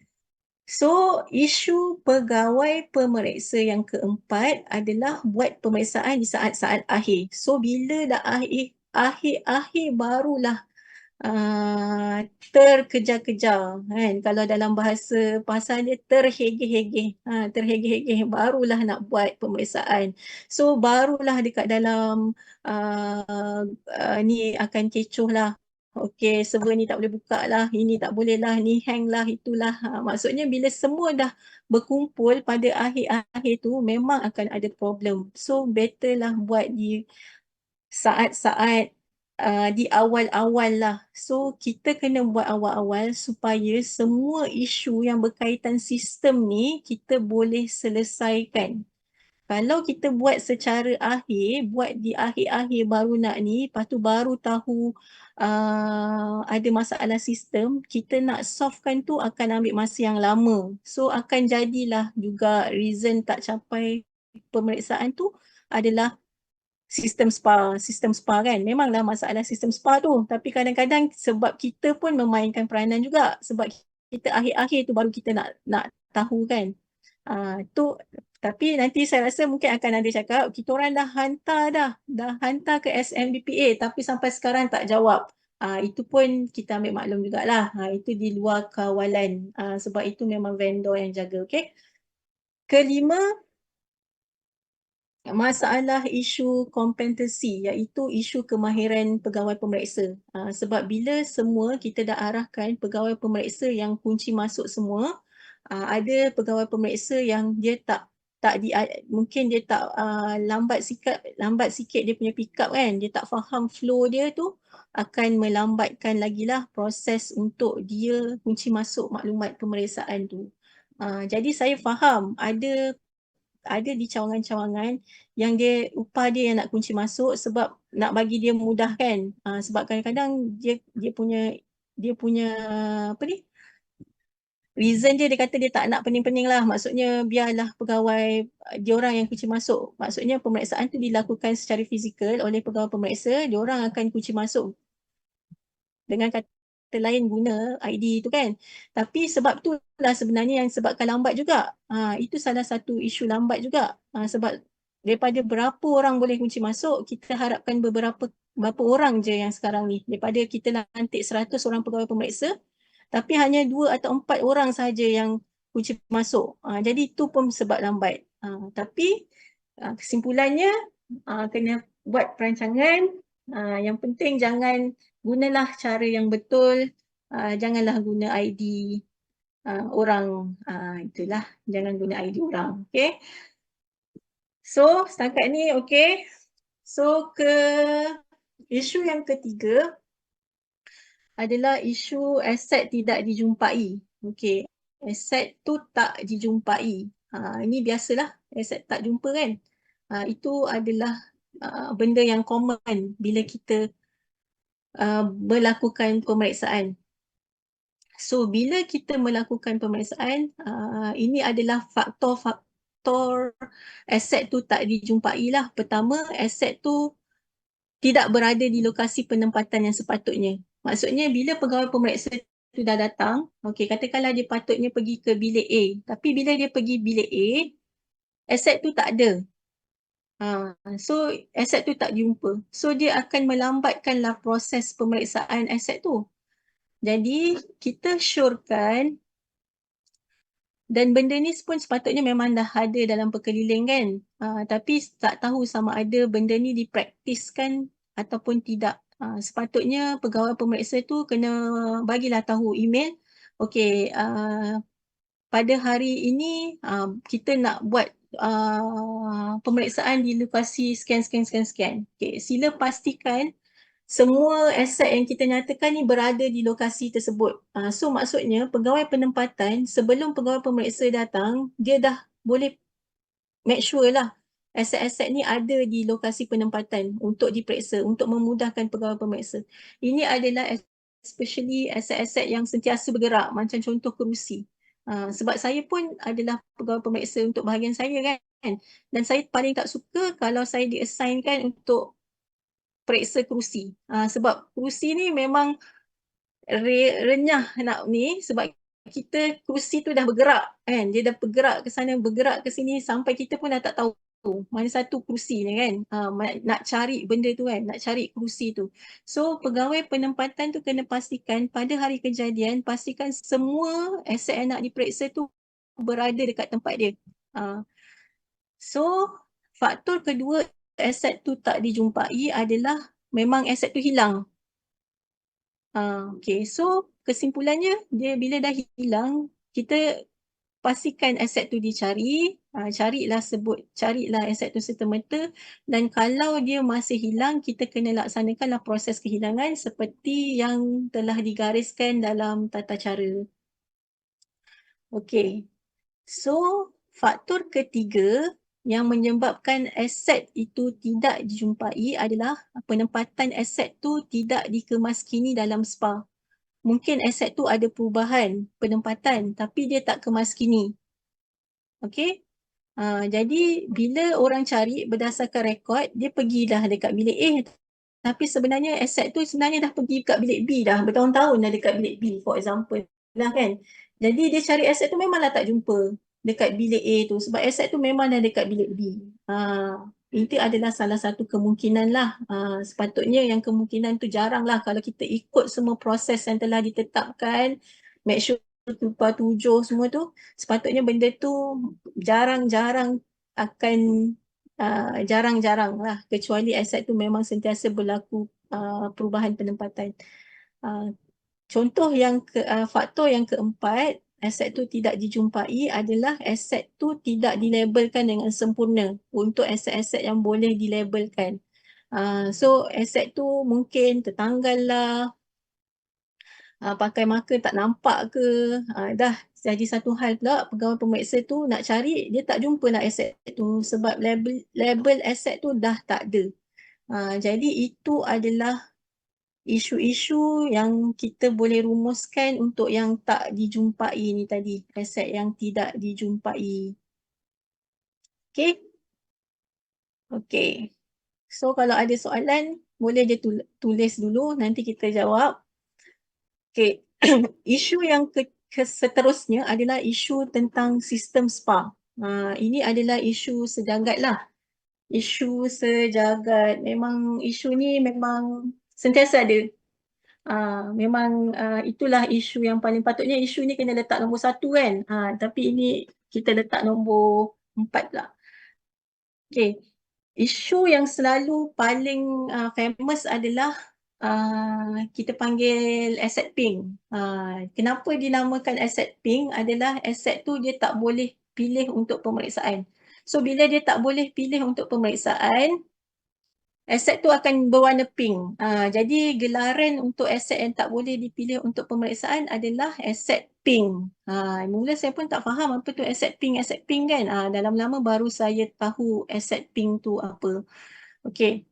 So isu pegawai pemeriksa yang keempat adalah buat pemeriksaan di saat-saat akhir. So bila dah akhir barulah terkejar-kejar kan, kalau dalam bahasa dia terhegeh-hegeh, terhegeh-hegeh barulah nak buat pemeriksaan. So barulah dekat dalam ni akan kecoh lah. Okey, server ni tak boleh buka lah, ini tak boleh lah, ni hang lah, itulah. Maksudnya bila semua dah berkumpul pada akhir-akhir tu memang akan ada problem. So better lah buat di saat-saat di awal-awal lah. So kita kena buat awal-awal supaya semua isu yang berkaitan sistem ni kita boleh selesaikan. Kalau kita buat secara akhir, buat di akhir-akhir baru nak ni, lepas tu baru tahu ada masalah sistem, kita nak solvekan tu akan ambil masa yang lama. So akan jadilah juga reason tak capai pemeriksaan tu adalah sistem SPA kan. Memanglah masalah sistem SPA tu. Tapi kadang-kadang sebab kita pun memainkan peranan juga. Sebab kita akhir-akhir tu baru kita nak tahu kan. Tapi nanti saya rasa mungkin akan ada cakap, kita orang dah hantar ke SMDPA tapi sampai sekarang tak jawab. Itu pun kita ambil maklum jugalah. Itu di luar kawalan. Sebab itu memang vendor yang jaga. Okay. Kelima, masalah isu kompetensi iaitu isu kemahiran pegawai pemeriksa. Sebab bila semua kita dah arahkan pegawai pemeriksa yang kunci masuk semua, ada pegawai pemeriksa yang dia mungkin dia tak lambat sikit dia punya pick up kan, dia tak faham flow dia tu, akan melambatkan lagi lah proses untuk dia kunci masuk maklumat pemeriksaan tu. Jadi saya faham ada di cawangan-cawangan yang upah dia yang nak kunci masuk sebab nak bagi dia mudah kan. Sebab kadang-kadang dia punya apa ni, reason dia kata dia tak nak pening-pening lah. Maksudnya biarlah pegawai dia orang yang kunci masuk. Maksudnya pemeriksaan tu dilakukan secara fizikal oleh pegawai pemeriksa, dia orang akan kunci masuk dengan kata lain guna ID tu kan. Tapi sebab tu lah sebenarnya yang sebabkan lambat juga. Itu salah satu isu lambat juga. Sebab daripada berapa orang boleh kunci masuk, kita harapkan berapa orang je yang sekarang ni. Daripada kita lantik 100 orang pegawai pemeriksa, tapi hanya 2 atau 4 orang sahaja yang kunci masuk. Jadi itu pun sebab lambat. Tapi kesimpulannya kena buat perancangan. Yang penting gunalah cara yang betul. Janganlah guna ID orang. Itulah, jangan guna ID orang. Okay. So setakat ni okay. So isu yang ketiga adalah isu aset tidak dijumpai. Okay. Aset tu tak dijumpai. Ini biasalah aset tak jumpa kan. Itu adalah benda yang common bila kita melakukan pemeriksaan. So bila kita melakukan pemeriksaan, ini adalah faktor-faktor aset tu tak dijumpai lah. Pertama, aset tu tidak berada di lokasi penempatan yang sepatutnya. Maksudnya bila pegawai pemeriksa tu dah datang, okey, katakanlah dia patutnya pergi ke bilik A, tapi bila dia pergi bilik A, aset tu tak ada. So aset tu tak jumpa. So dia akan melambatkanlah proses pemeriksaan aset tu. Jadi kita syorkan, dan benda ni pun sepatutnya memang dah ada dalam perkeliling kan. Tapi tak tahu sama ada benda ni dipraktiskan ataupun tidak. Sepatutnya pegawai pemeriksa tu kena bagilah tahu email. Okey, pada hari ini kita nak buat pemeriksaan di lokasi sekian. Okey, sila pastikan semua aset yang kita nyatakan ni berada di lokasi tersebut. So maksudnya pegawai penempatan sebelum pegawai pemeriksa datang, dia dah boleh make sure lah aset-aset ni ada di lokasi penempatan untuk diperiksa, untuk memudahkan pegawai pemeriksa. Ini adalah especially aset-aset yang sentiasa bergerak, macam contoh kerusi. Sebab saya pun adalah pegawai pemeriksa untuk bahagian saya kan. Dan saya paling tak suka kalau saya diassignkan untuk periksa kerusi. Sebab kerusi ni memang renyah nak ni, sebab kita kerusi tu dah bergerak kan, dia dah bergerak ke sana, bergerak ke sini sampai kita pun dah tak tahu mana satu kerusi ni kan. Nak cari benda tu kan, nak cari kerusi tu. So pegawai penempatan tu kena pastikan pada hari kejadian, pastikan semua aset yang nak diperiksa tu berada dekat tempat dia. So faktor kedua aset tu tak dijumpai adalah memang aset tu hilang. Okay, so kesimpulannya dia bila dah hilang, kita pastikan aset tu dicari, carilah aset tu serta-merta, dan kalau dia masih hilang, kita kena laksanakanlah proses kehilangan seperti yang telah digariskan dalam tata cara. Okay, so faktor ketiga yang menyebabkan aset itu tidak dijumpai adalah penempatan aset tu tidak dikemaskini dalam SPA. Mungkin aset tu ada perubahan penempatan tapi dia tak kemaskini. Okey? Jadi bila orang cari berdasarkan rekod, dia pergilah dekat bilik A, tapi sebenarnya aset tu sebenarnya dah pergi dekat bilik B dah, bertahun-tahun dah dekat bilik B for example lah kan. Jadi dia cari aset tu memanglah tak jumpa dekat bilik A tu sebab aset tu memang dah dekat bilik B. Itu adalah salah satu kemungkinan lah. Sepatutnya yang kemungkinan tu jarang lah kalau kita ikut semua proses yang telah ditetapkan, make sure tupa tujuh semua tu, sepatutnya benda tu jarang-jarang akan jarang-jarang lah, kecuali aset tu memang sentiasa berlaku perubahan penempatan. Contoh faktor yang keempat, aset tu tidak dijumpai adalah aset tu tidak dilabelkan dengan sempurna untuk aset-aset yang boleh dilabelkan. So aset tu mungkin tertanggal lah, pakai marker tak nampak ke, dah jadi satu hal pula pegawai pemeriksa tu nak cari, dia tak jumpa lah aset tu sebab label aset tu dah tak ada. Jadi itu adalah isu-isu yang kita boleh rumuskan untuk yang tak dijumpai ni tadi, aset yang tidak dijumpai. Okay? Okay. So kalau ada soalan, boleh je tulis dulu, nanti kita jawab. Okay. Isu yang seterusnya adalah isu tentang sistem SPA. Ini adalah isu sejagat lah. Isu sejagat. Memang isu ni memang sentiasa ada. Memang itulah isu yang paling patutnya isu ni kena letak nombor 1 kan. Tapi ini kita letak nombor 4 pula. Okay. Isu yang selalu paling famous adalah kita panggil asset pink. Kenapa dinamakan asset pink adalah aset tu dia tak boleh pilih untuk pemeriksaan. So bila dia tak boleh pilih untuk pemeriksaan, aset tu akan berwarna pink. Jadi gelaran untuk aset yang tak boleh dipilih untuk pemeriksaan adalah aset pink. Mula saya pun tak faham apa tu aset pink kan. Dalam lama baru saya tahu aset pink tu apa. Okey.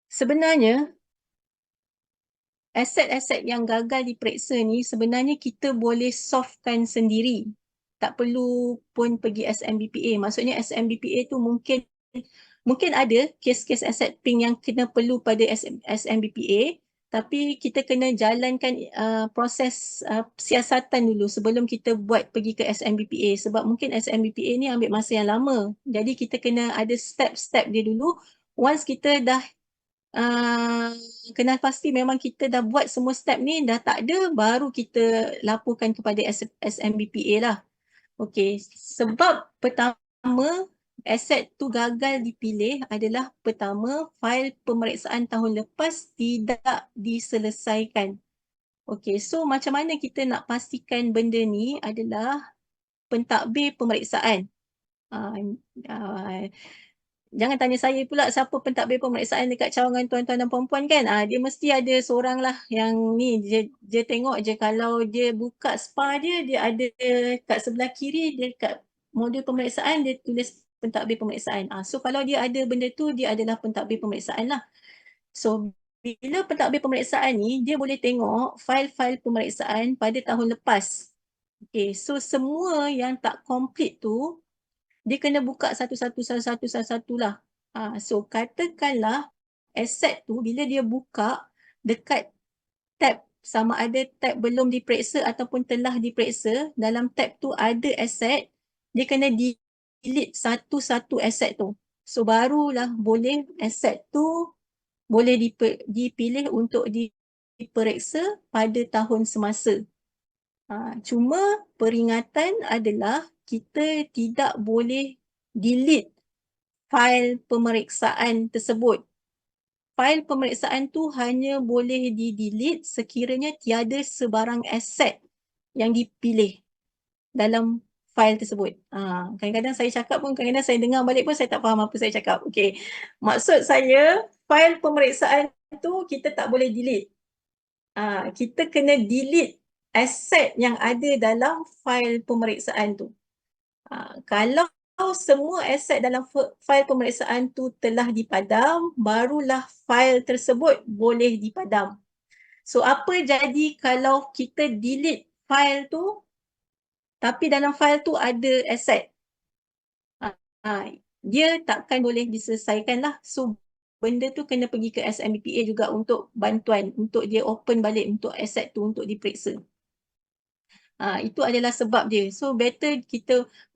Sebenarnya aset-aset yang gagal diperiksa ni sebenarnya kita boleh solvekan sendiri. Tak perlu pun pergi SMBPA. Maksudnya SMBPA tu mungkin ada kes-kes aset pink yang kena perlu pada SMBPA, tapi kita kena jalankan proses siasatan dulu sebelum kita buat pergi ke SMBPA, sebab mungkin SMBPA ni ambil masa yang lama. Jadi kita kena ada step-step dia dulu. Once kita dah kenal pasti memang kita dah buat semua step ni, dah tak ada, baru kita laporkan kepada SMBPA lah. Okey, sebab pertama aset tu gagal dipilih adalah pertama, fail pemeriksaan tahun lepas tidak diselesaikan. Okey, so macam mana kita nak pastikan benda ni adalah pentadbir pemeriksaan. Jangan tanya saya pula siapa pentadbir pemeriksaan dekat cawangan tuan-tuan dan puan-puan kan. Dia mesti ada seorang lah yang ni, dia tengok je kalau dia buka SPA dia ada kat sebelah kiri, dia kat modul pemeriksaan, dia tulis pentadbir pemeriksaan. So kalau dia ada benda tu, dia adalah pentadbir pemeriksaan lah. So bila pentadbir pemeriksaan ni, dia boleh tengok fail-fail pemeriksaan pada tahun lepas. Okay, so semua yang tak complete tu, dia kena buka satu-satu lah. So katakanlah aset tu bila dia buka dekat tab sama ada tab belum diperiksa ataupun telah diperiksa, dalam tab tu ada aset, dia kena delete satu-satu aset tu. So barulah boleh aset tu boleh dipilih untuk diperiksa pada tahun semasa. Cuma peringatan adalah kita tidak boleh delete fail pemeriksaan tersebut. Fail pemeriksaan tu hanya boleh di-delete sekiranya tiada sebarang aset yang dipilih dalam fail tersebut. Kadang-kadang saya cakap pun, kadang-kadang saya dengar balik pun saya tak faham apa saya cakap. Okey, maksud saya fail pemeriksaan tu kita tak boleh delete. Kita kena delete aset yang ada dalam fail pemeriksaan tu. Kalau semua aset dalam fail pemeriksaan tu telah dipadam, barulah fail tersebut boleh dipadam. So apa jadi kalau kita delete fail tu, tapi dalam fail tu ada aset? Dia takkan boleh diselesaikan lah. So benda tu kena pergi ke SMBPA juga untuk bantuan, untuk dia open balik untuk aset tu untuk diperiksa. Itu adalah sebab dia. So better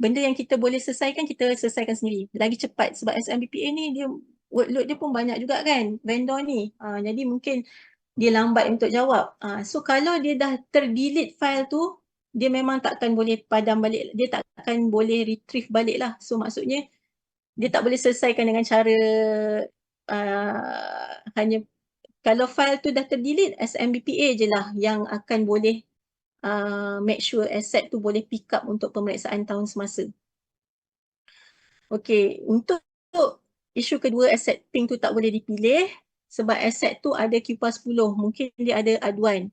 benda yang kita boleh selesaikan, kita selesaikan sendiri. Lagi cepat sebab SMBPA ni dia workload dia pun banyak juga kan, vendor ni. Jadi mungkin dia lambat untuk jawab. So kalau dia dah terdelete file tu, dia memang takkan boleh padam balik. Dia takkan boleh retrieve balik lah. So maksudnya dia tak boleh selesaikan dengan cara hanya kalau file tu dah terdelete, SMBPA je lah yang akan boleh make sure aset tu boleh pick up untuk pemeriksaan tahun semasa. Okey, untuk isu kedua, aset pink tu tak boleh dipilih sebab aset tu ada QPAS 10, mungkin dia ada aduan.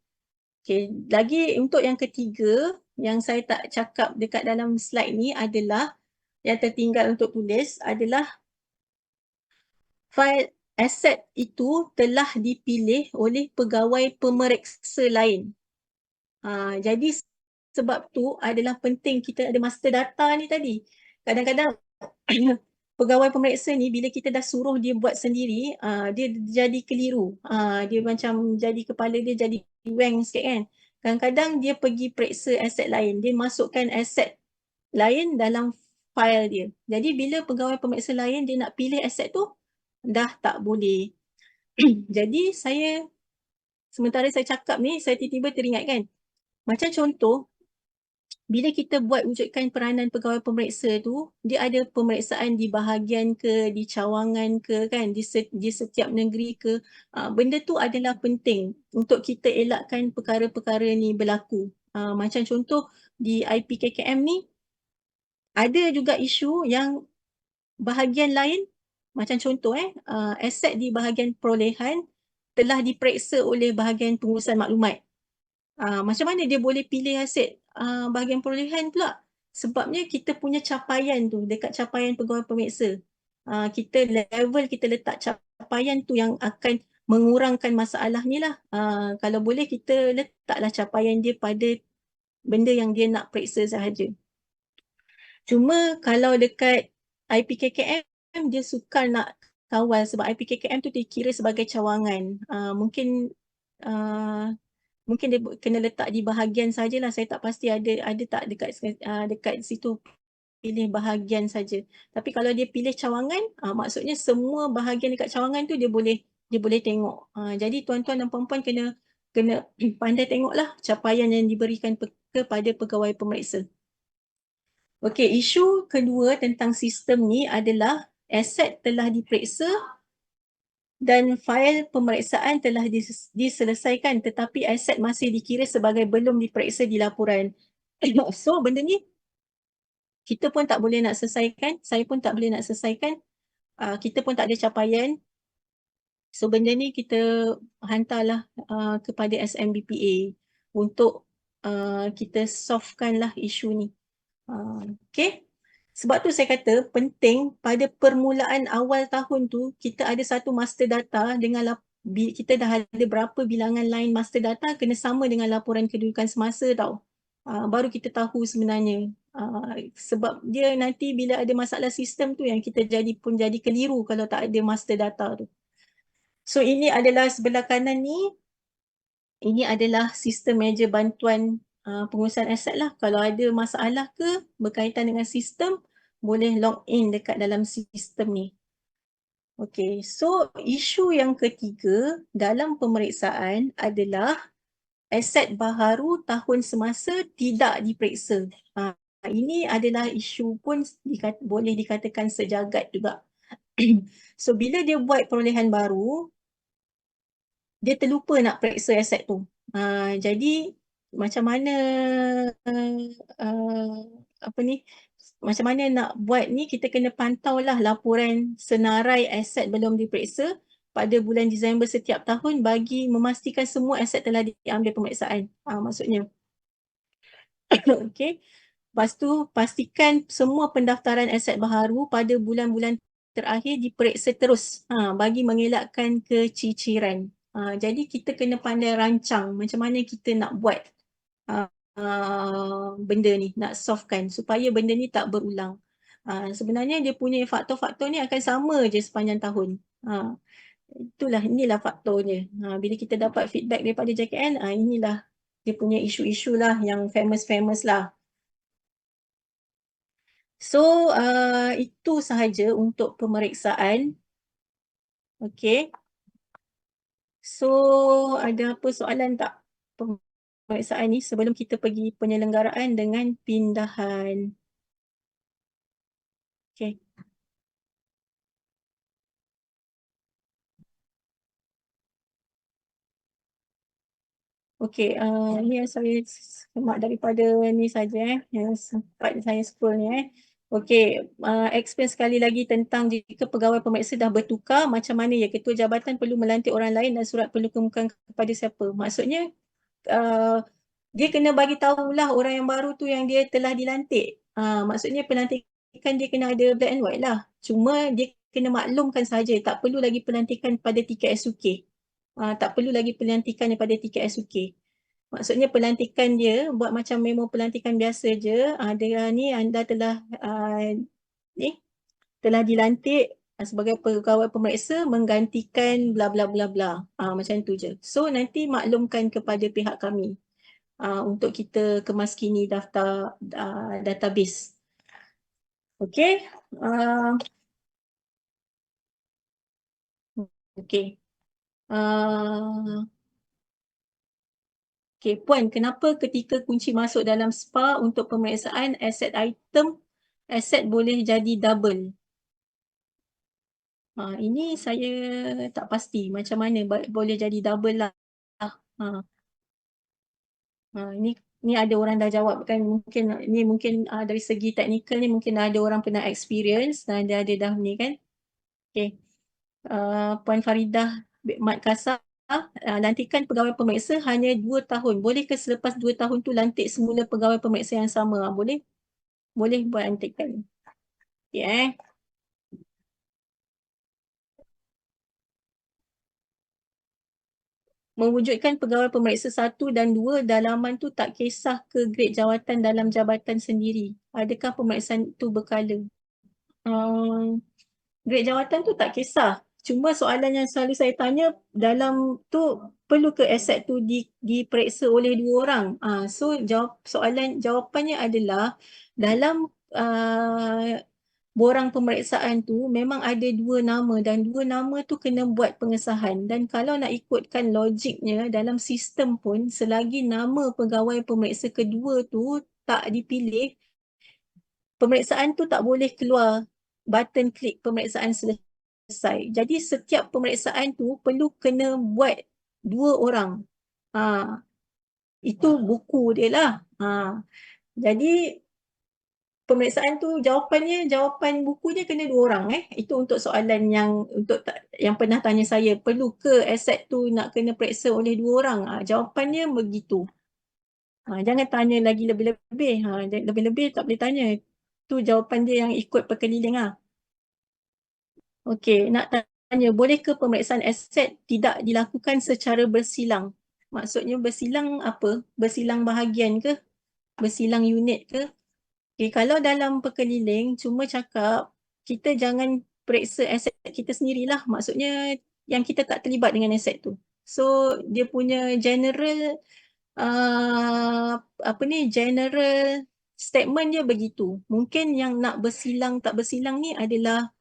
Okey, lagi untuk yang ketiga yang saya tak cakap dekat dalam slide ni adalah yang tertinggal untuk tulis adalah file aset itu telah dipilih oleh pegawai pemeriksa lain. Jadi sebab tu adalah penting kita ada master data ni tadi. Kadang-kadang pegawai pemeriksa ni bila kita dah suruh dia buat sendiri, dia jadi keliru. Dia macam jadi kepala dia jadi weng sikit kan. Kadang-kadang dia pergi periksa aset lain, dia masukkan aset lain dalam file dia. Jadi bila pegawai pemeriksa lain dia nak pilih aset tu, dah tak boleh. Jadi sementara saya cakap ni, saya tiba-tiba teringat kan. Macam contoh, bila kita buat wujudkan peranan pegawai pemeriksa tu, dia ada pemeriksaan di bahagian ke, di cawangan ke kan, di setiap negeri ke. Benda tu adalah penting untuk kita elakkan perkara-perkara ni berlaku. Macam contoh di IPKKM ni, ada juga isu yang bahagian lain, macam contoh aset di bahagian perolehan telah diperiksa oleh bahagian pengurusan maklumat. Macam mana dia boleh pilih aset bahagian perolehan pula? Sebabnya kita punya capaian tu dekat capaian pegawai pemeriksa. Level kita letak capaian tu yang akan mengurangkan masalah ni lah. Kalau boleh kita letaklah capaian dia pada benda yang dia nak periksa sahaja. Cuma kalau dekat IPKKM dia sukar nak kawal sebab IPKKM tu dikira sebagai cawangan. Mungkin dia kena letak di bahagian sajalah. Saya tak pasti ada tak dekat situ pilih bahagian saja. Tapi kalau dia pilih cawangan, maksudnya semua bahagian dekat cawangan tu dia boleh tengok. Jadi tuan-tuan dan puan-puan kena pandai tengoklah capaian yang diberikan kepada pegawai pemeriksa. Okey, isu kedua tentang sistem ni adalah aset telah diperiksa dan fail pemeriksaan telah diselesaikan tetapi aset masih dikira sebagai belum diperiksa di laporan. So benda ni kita pun tak boleh nak selesaikan, saya pun tak boleh nak selesaikan, kita pun tak ada capaian. So benda ni kita hantarlah kepada SMBPA untuk kita solvekanlah isu ni. Okay. Sebab tu saya kata penting pada permulaan awal tahun tu kita ada satu master data dengan kita dah ada berapa bilangan line master data kena sama dengan laporan kedudukan semasa tau. Baru kita tahu sebenarnya. Sebab dia nanti bila ada masalah sistem tu yang kita jadi keliru kalau tak ada master data tu. So ini adalah sebelah kanan ni. Ini adalah sistem meja bantuan pengurusan aset lah. Kalau ada masalah ke berkaitan dengan sistem, boleh log in dekat dalam sistem ni. Okay, so isu yang ketiga dalam pemeriksaan adalah aset baharu tahun semasa tidak diperiksa. Ini adalah isu pun boleh dikatakan sejagat juga. So bila dia buat perolehan baru, dia terlupa nak periksa aset tu. Jadi macam mana apa ni? Macam mana nak buat ni, kita kena pantau lah laporan senarai aset belum diperiksa pada bulan Disember setiap tahun bagi memastikan semua aset telah diambil pemeriksaan. Maksudnya. Okay. Lepas tu pastikan semua pendaftaran aset baharu pada bulan-bulan terakhir diperiksa terus bagi mengelakkan keciciran. Jadi kita kena pandai rancang macam mana kita nak buat benda ni, nak solvekan supaya benda ni tak berulang. Sebenarnya dia punya faktor-faktor ni akan sama je sepanjang tahun. Inilah faktornya. Bila kita dapat feedback daripada JKN, inilah dia punya isu-isu lah yang famous-famous lah. So itu sahaja untuk pemeriksaan. Okay. So ada apa soalan tak pemeriksaan ni sebelum kita pergi penyelenggaraan dengan pindahan? Okay. Okay, ni yang saya semak daripada ni saja yang sempat saya scroll ni Okay, explain sekali lagi tentang jika pegawai pemeriksa dah bertukar, macam mana ya ketua jabatan perlu melantik orang lain dan surat perlu kemukakan kepada siapa? Maksudnya dia kena bagi tahulah orang yang baru tu yang dia telah dilantik. Maksudnya pelantikan dia kena ada black and white lah. Cuma dia kena maklumkan saja, tak perlu lagi pelantikan pada tiket SUK. Tak perlu lagi pelantikan pada tiket SUK. Maksudnya pelantikan dia buat macam memo pelantikan biasa je. Dia ni anda telah dilantik sebagai pegawai pemeriksa menggantikan bla bla bla bla. Macam tu je. So nanti maklumkan kepada pihak kami untuk kita kemaskini daftar database. Okay. Okay. Okay, Puan, kenapa ketika kunci masuk dalam SPA untuk pemeriksaan aset item, aset boleh jadi double? Ini saya tak pasti macam mana boleh jadi double lah. Ini ada orang dah jawab kan, mungkin dari segi teknikal ni mungkin ada orang pernah experience dan dia ada dah ni kan. Okay. Puan Faridah Mat Kasar, lantikan pegawai pemeriksa hanya 2 tahun. Bolehkah selepas 2 tahun tu lantik semula pegawai pemeriksa yang sama? Boleh? Boleh buat lantikan. Okay, mewujudkan pegawai pemeriksa 1 dan 2, dalaman tu tak kisah ke grade jawatan dalam jabatan sendiri. Adakah pemeriksaan itu berkala? Grade jawatan tu tak kisah. Cuma soalan yang selalu saya tanya, dalam tu perlu ke aset tu diperiksa oleh 2 orang? So jawapannya adalah dalam borang pemeriksaan tu memang ada 2 nama dan 2 nama tu kena buat pengesahan. Dan kalau nak ikutkan logiknya dalam sistem pun, selagi nama pegawai pemeriksa kedua tu tak dipilih, pemeriksaan tu tak boleh keluar button klik pemeriksaan selesai. Jadi setiap pemeriksaan tu perlu kena buat 2 orang. Itu buku dia lah. Jadi pemeriksaan tu jawapan bukunya kena 2 orang. Itu untuk soalan yang pernah tanya saya, perlu ke aset tu nak kena periksa oleh 2 orang? Jawapannya begitu. Jangan tanya lagi lebih-lebih. Lebih-lebih tak boleh tanya. Tu jawapan dia yang ikut perkeliling lah. Okey, nak tanya, boleh ke pemeriksaan aset tidak dilakukan secara bersilang? Maksudnya bersilang apa? Bersilang bahagian ke? Bersilang unit ke? Okay, kalau dalam perkeliling cuma cakap kita jangan periksa aset kita sendirilah. Maksudnya yang kita tak terlibat dengan aset tu. So dia punya general general statement dia begitu. Mungkin yang nak bersilang tak bersilang ni adalah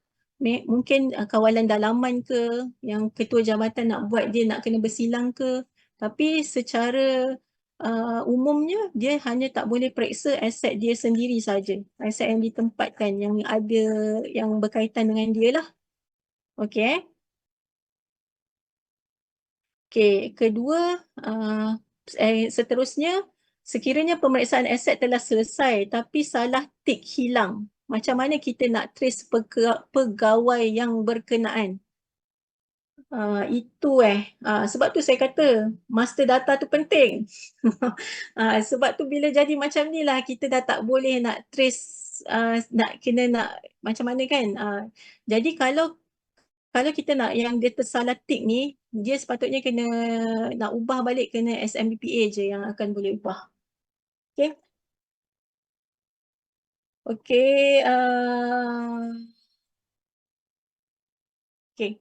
mungkin kawalan dalaman ke, yang ketua jabatan nak buat dia nak kena bersilang ke. Tapi secara umumnya dia hanya tak boleh periksa aset dia sendiri saja. Aset yang ditempatkan, yang ada, yang berkaitan dengan dia lah. Okey. Okey, kedua, seterusnya, sekiranya pemeriksaan aset telah selesai tapi salah tik hilang, macam mana kita nak trace pegawai yang berkenaan? Itu sebab tu saya kata master data tu penting. Sebab tu bila jadi macam ni lah, kita dah tak boleh nak trace, nak macam mana kan. Jadi kalau kita nak yang dia tersalah tik ni, dia sepatutnya kena nak ubah balik, kena SMBPA je yang akan boleh ubah. Okay. Okay. Okay.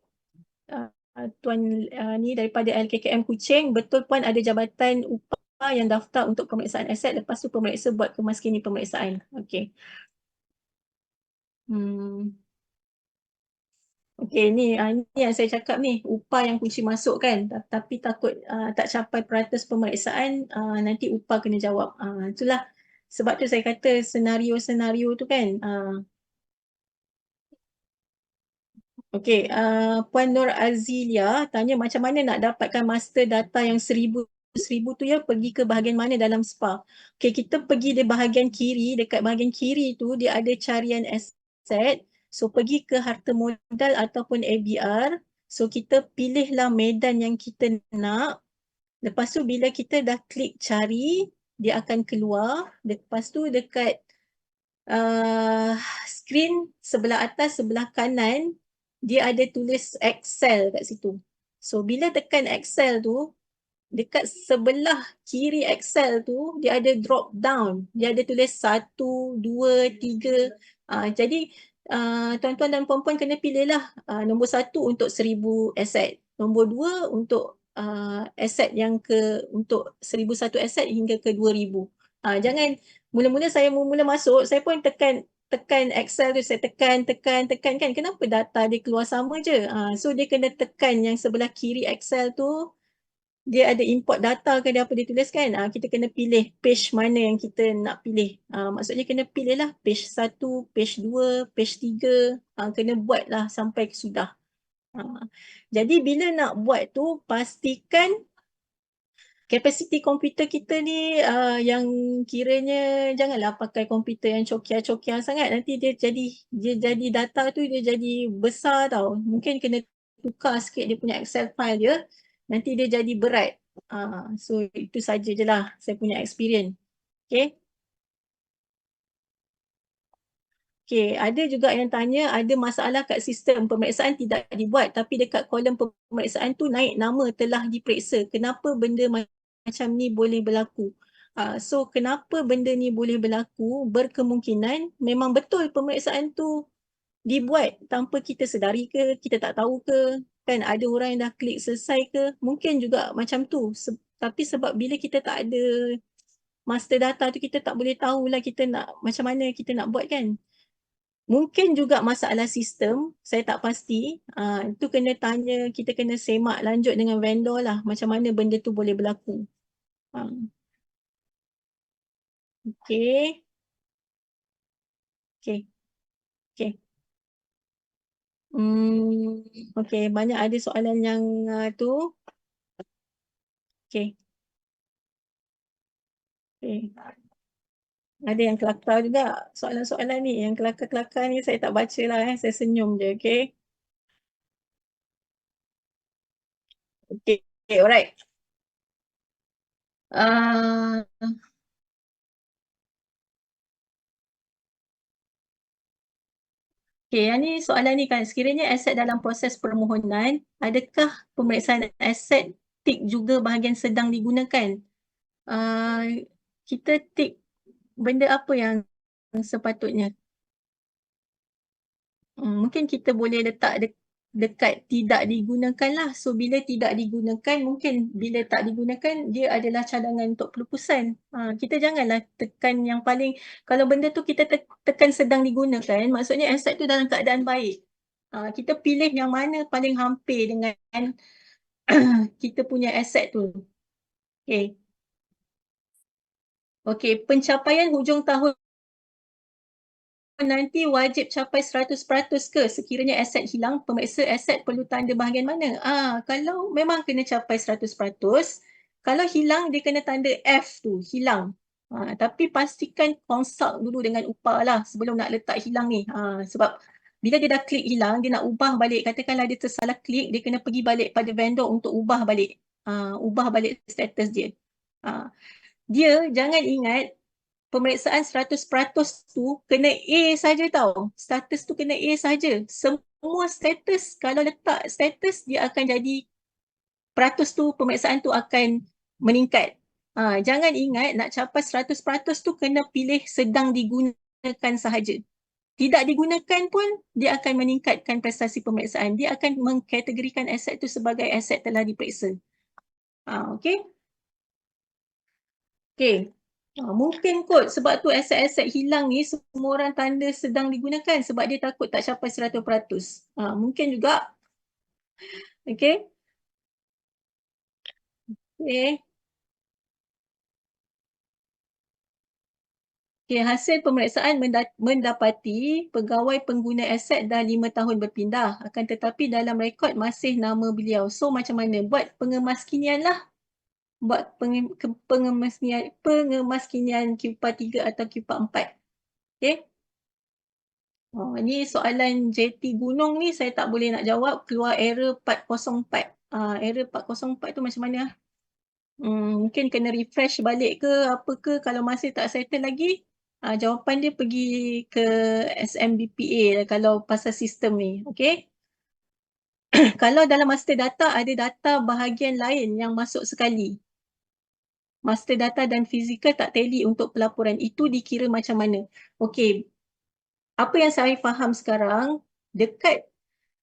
Tuan ni daripada LKKM Kuching, betul Puan ada jabatan upah yang daftar untuk pemeriksaan aset, lepas tu pemeriksa buat kemaskini pemeriksaan. Okey. Okey, ni yang saya cakap ni, upah yang kunci masuk kan, tapi takut tak capai peratus pemeriksaan, nanti upah kena jawab. Itulah sebab tu saya kata senario-senario tu kan. Okey, Puan Nur Azilia tanya macam mana nak dapatkan master data yang 1000 tu ya, pergi ke bahagian mana dalam SPA. Okey, kita pergi di bahagian kiri, dekat bahagian kiri tu dia ada carian aset. So pergi ke harta modal ataupun ABR. So kita pilihlah medan yang kita nak. Lepas tu bila kita dah klik cari, dia akan keluar. Lepas tu dekat skrin sebelah atas, sebelah kanan, dia ada tulis Excel kat situ. So bila tekan Excel tu, dekat sebelah kiri Excel tu, dia ada drop down. Dia ada tulis 1, 2, 3. Jadi tuan-tuan dan puan-puan kena pilihlah nombor 1 untuk 1000 aset. Nombor 2 untuk aset yang untuk 1001 aset hingga ke 2000. Jangan mula-mula saya mula masuk, saya pun tekan Excel tu, saya tekan kan, kenapa data dia keluar sama je. So dia kena tekan yang sebelah kiri Excel tu, dia ada import data ke dia apa dia tulis kan. Kita kena pilih page mana yang kita nak pilih. Maksudnya kena pilih lah page 1, page 2, page 3. Kena buat lah sampai sudah. Jadi bila nak buat tu, pastikan kapasiti komputer kita ni yang kiranya janganlah pakai komputer yang cokia-cokia sangat. Nanti dia jadi data tu dia jadi besar tau. Mungkin kena tukar sikit dia punya Excel file dia. Nanti dia jadi berat. So itu saja je lah saya punya experience. Okay. Okay, ada juga yang tanya ada masalah kat sistem pemeriksaan tidak dibuat tapi dekat kolom pemeriksaan tu naik nama telah diperiksa. Kenapa benda macam ni boleh berlaku? So kenapa benda ni boleh berlaku? Berkemungkinan memang betul pemeriksaan tu dibuat tanpa kita sedari ke, kita tak tahu ke, kan ada orang yang dah klik selesai ke, mungkin juga macam tu. Tapi sebab bila kita tak ada master data tu, kita tak boleh tahulah kita nak macam mana kita nak buat kan. Mungkin juga masalah sistem, saya tak pasti. Itu kena tanya, kita kena semak lanjut dengan vendor lah macam mana benda tu boleh berlaku. Okay. Okay. Okay. Okay, banyak ada soalan yang tu. Okay. Okay. Ada yang kelakar juga soalan-soalan ni. Yang kelakar-kelakar ni saya tak baca lah. Saya senyum je, okay? Okay, alright. Okay, yang ni soalan ni kan, sekiranya aset dalam proses permohonan, adakah pemeriksaan aset tik juga bahagian sedang digunakan? Kita tik benda apa yang sepatutnya? Mungkin kita boleh letak dekat tidak digunakan lah. So bila tidak digunakan, mungkin bila tak digunakan, dia adalah cadangan untuk pelupusan. Kita janganlah tekan yang paling, kalau benda tu kita tekan sedang digunakan, maksudnya aset tu dalam keadaan baik. Kita pilih yang mana paling hampir dengan kita punya aset tu. Okay. Okay, pencapaian hujung tahun nanti wajib capai 100% ke sekiranya aset hilang, pemeriksa aset perlu tanda bahagian mana? Kalau memang kena capai 100%, kalau hilang dia kena tanda F tu, hilang. Tapi pastikan consult dulu dengan upah lah sebelum nak letak hilang ni. Sebab bila dia dah klik hilang, dia nak ubah balik, katakanlah dia tersalah klik, dia kena pergi balik pada vendor untuk ubah balik status dia. Dia jangan ingat pemeriksaan 100% tu kena A saja tau. Status tu kena A saja. Semua status, kalau letak status, dia akan jadi peratus tu, pemeriksaan tu akan meningkat. Jangan ingat nak capai 100% tu kena pilih sedang digunakan sahaja. Tidak digunakan pun, dia akan meningkatkan prestasi pemeriksaan. Dia akan mengkategorikan aset tu sebagai aset telah diperiksa. Okay? Okay. Mungkin kot sebab tu aset-aset hilang ni semua orang tanda sedang digunakan sebab dia takut tak capai 100%. Mungkin juga. Okay. Okay. Okay, hasil pemeriksaan mendapati pegawai pengguna aset dah 5 tahun berpindah. Akan tetapi dalam rekod masih nama beliau. So macam mana? Buat pengemaskinian lah. Buat pengemaskinian Q43 atau Q44. Okay. Ini soalan JT Gunung ni saya tak boleh nak jawab, keluar error 404. Error 404 tu macam mana? Mungkin kena refresh balik ke apa ke, kalau masih tak settle lagi, jawapan dia pergi ke SMBPA kalau pasal sistem ni, okay? Kalau dalam master data ada data bahagian lain yang masuk sekali, master data dan fizikal tak tally untuk pelaporan, itu dikira macam mana? Okay, apa yang saya faham sekarang, dekat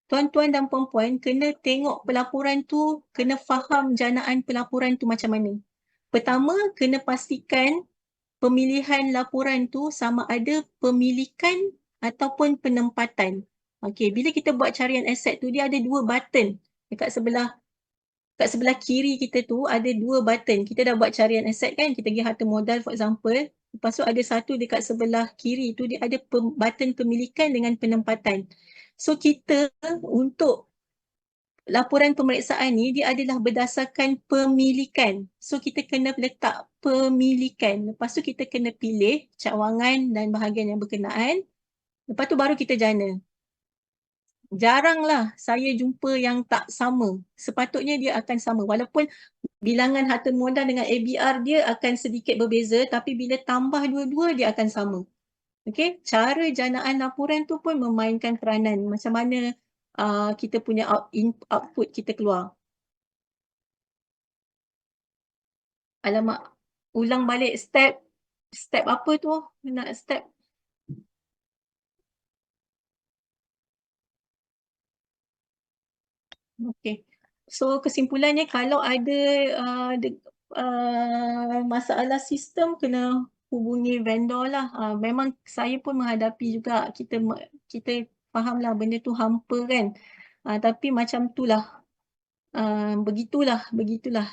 tuan-tuan dan puan-puan kena tengok pelaporan tu, kena faham janaan pelaporan tu macam mana. Pertama, kena pastikan pemilihan laporan tu sama ada pemilikan ataupun penempatan. Okey, bila kita buat carian aset tu, dia ada dua button. Dekat sebelah kiri kita tu ada dua button. Kita dah buat carian aset kan, kita pergi harta modal for example. Lepas tu ada satu dekat sebelah kiri tu, dia ada button pemilikan dengan penempatan. So kita untuk laporan pemeriksaan ni dia adalah berdasarkan pemilikan. So kita kena letak pemilikan. Lepas tu kita kena pilih cawangan dan bahagian yang berkenaan. Lepas tu baru kita jana. Jaranglah saya jumpa yang tak sama. Sepatutnya dia akan sama. Walaupun bilangan harta modal dengan ABR dia akan sedikit berbeza, tapi bila tambah dua-dua dia akan sama. Okey, cara janaan laporan tu pun memainkan peranan macam mana kita punya output kita keluar. Alamak, ulang balik step apa tu? Nak step okey. So kesimpulannya kalau ada masalah sistem kena hubungi vendor lah. Memang saya pun menghadapi juga, kita fahamlah benda tu hampa kan. Tapi macam tu lah. Begitulah.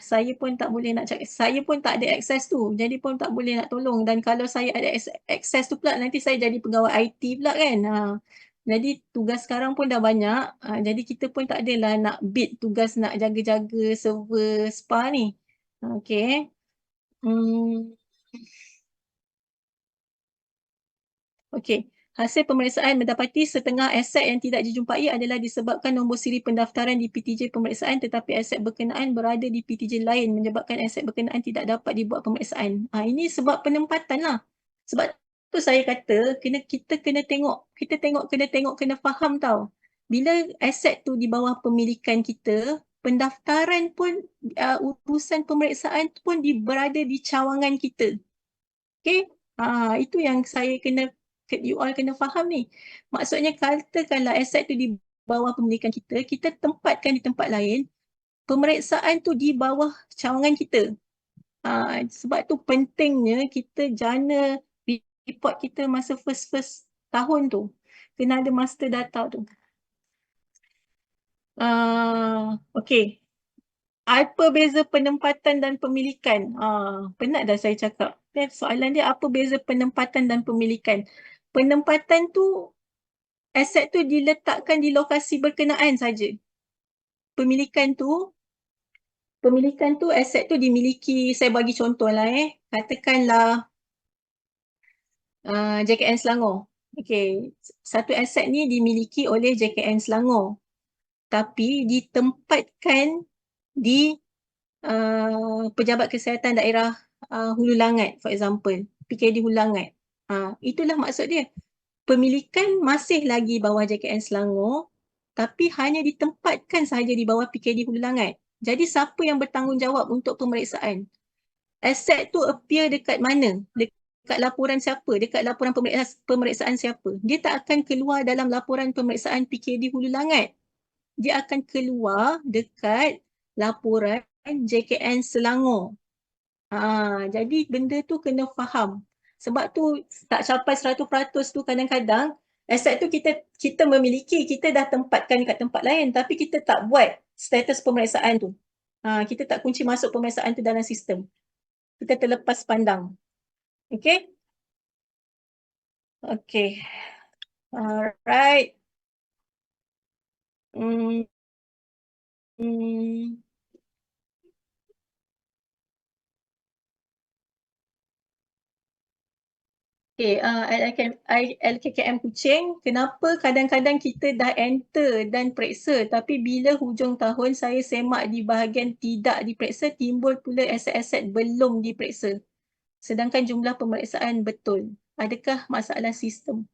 Saya pun tak boleh nak cakap, saya pun tak ada akses tu. Jadi pun tak boleh nak tolong. Dan kalau saya ada akses tu pula, nanti saya jadi pegawai IT pula kan. Jadi tugas sekarang pun dah banyak. Jadi kita pun tak adalah nak beat tugas nak jaga-jaga server spa ni. Okay. Hmm, Okey, hasil pemeriksaan mendapati setengah aset yang tidak dijumpai adalah disebabkan nombor siri pendaftaran di PTJ pemeriksaan tetapi aset berkenaan berada di PTJ lain menyebabkan aset berkenaan tidak dapat dibuat pemeriksaan. Ini sebab penempatan lah. Sebab tu saya kata kita kena tengok, kena faham tau. Bila aset tu di bawah pemilikan kita, pendaftaran pun urusan pemeriksaan pun berada di cawangan kita. Okay, itu yang saya you all kena faham ni. Maksudnya katakanlah aset tu di bawah pemilikan kita, kita tempatkan di tempat lain, pemeriksaan tu di bawah cawangan kita. Sebab tu pentingnya kita jana report kita masa first tahun tu. Kena ada master data tu. Okay. Apa beza penempatan dan pemilikan? Penat dah saya cakap. Soalan dia apa beza penempatan dan pemilikan? Penempatan tu, aset tu diletakkan di lokasi berkenaan saja. Pemilikan tu aset tu dimiliki, saya bagi contoh lah katakanlah JKN Selangor. Okay, satu aset ni dimiliki oleh JKN Selangor. Tapi ditempatkan di Pejabat Kesihatan Daerah Hulu Langat, for example, PKD Hulu Langat. Itulah maksud dia. Pemilikan masih lagi bawah JKN Selangor, tapi hanya ditempatkan sahaja di bawah PKD Hulu Langat. Jadi siapa yang bertanggungjawab untuk pemeriksaan? Aset tu appear dekat mana? Dekat laporan siapa? Dekat laporan pemeriksaan siapa? Dia tak akan keluar dalam laporan pemeriksaan PKD Hulu Langat. Dia akan keluar dekat laporan JKN Selangor. Jadi benda tu kena faham. Sebab tu tak capai 100% tu kadang-kadang aset tu kita memiliki, kita dah tempatkan dekat tempat lain tapi kita tak buat status pemeriksaan tu. Kita tak kunci masuk pemeriksaan tu dalam sistem. Kita terlepas pandang. Okay? Okay. Alright. Hmm. Hmm. Okay, LKKM Kuching, kenapa kadang-kadang kita dah enter dan periksa tapi bila hujung tahun saya semak di bahagian tidak diperiksa, timbul pula aset-aset belum diperiksa. Sedangkan jumlah pemeriksaan betul. Adakah masalah sistem?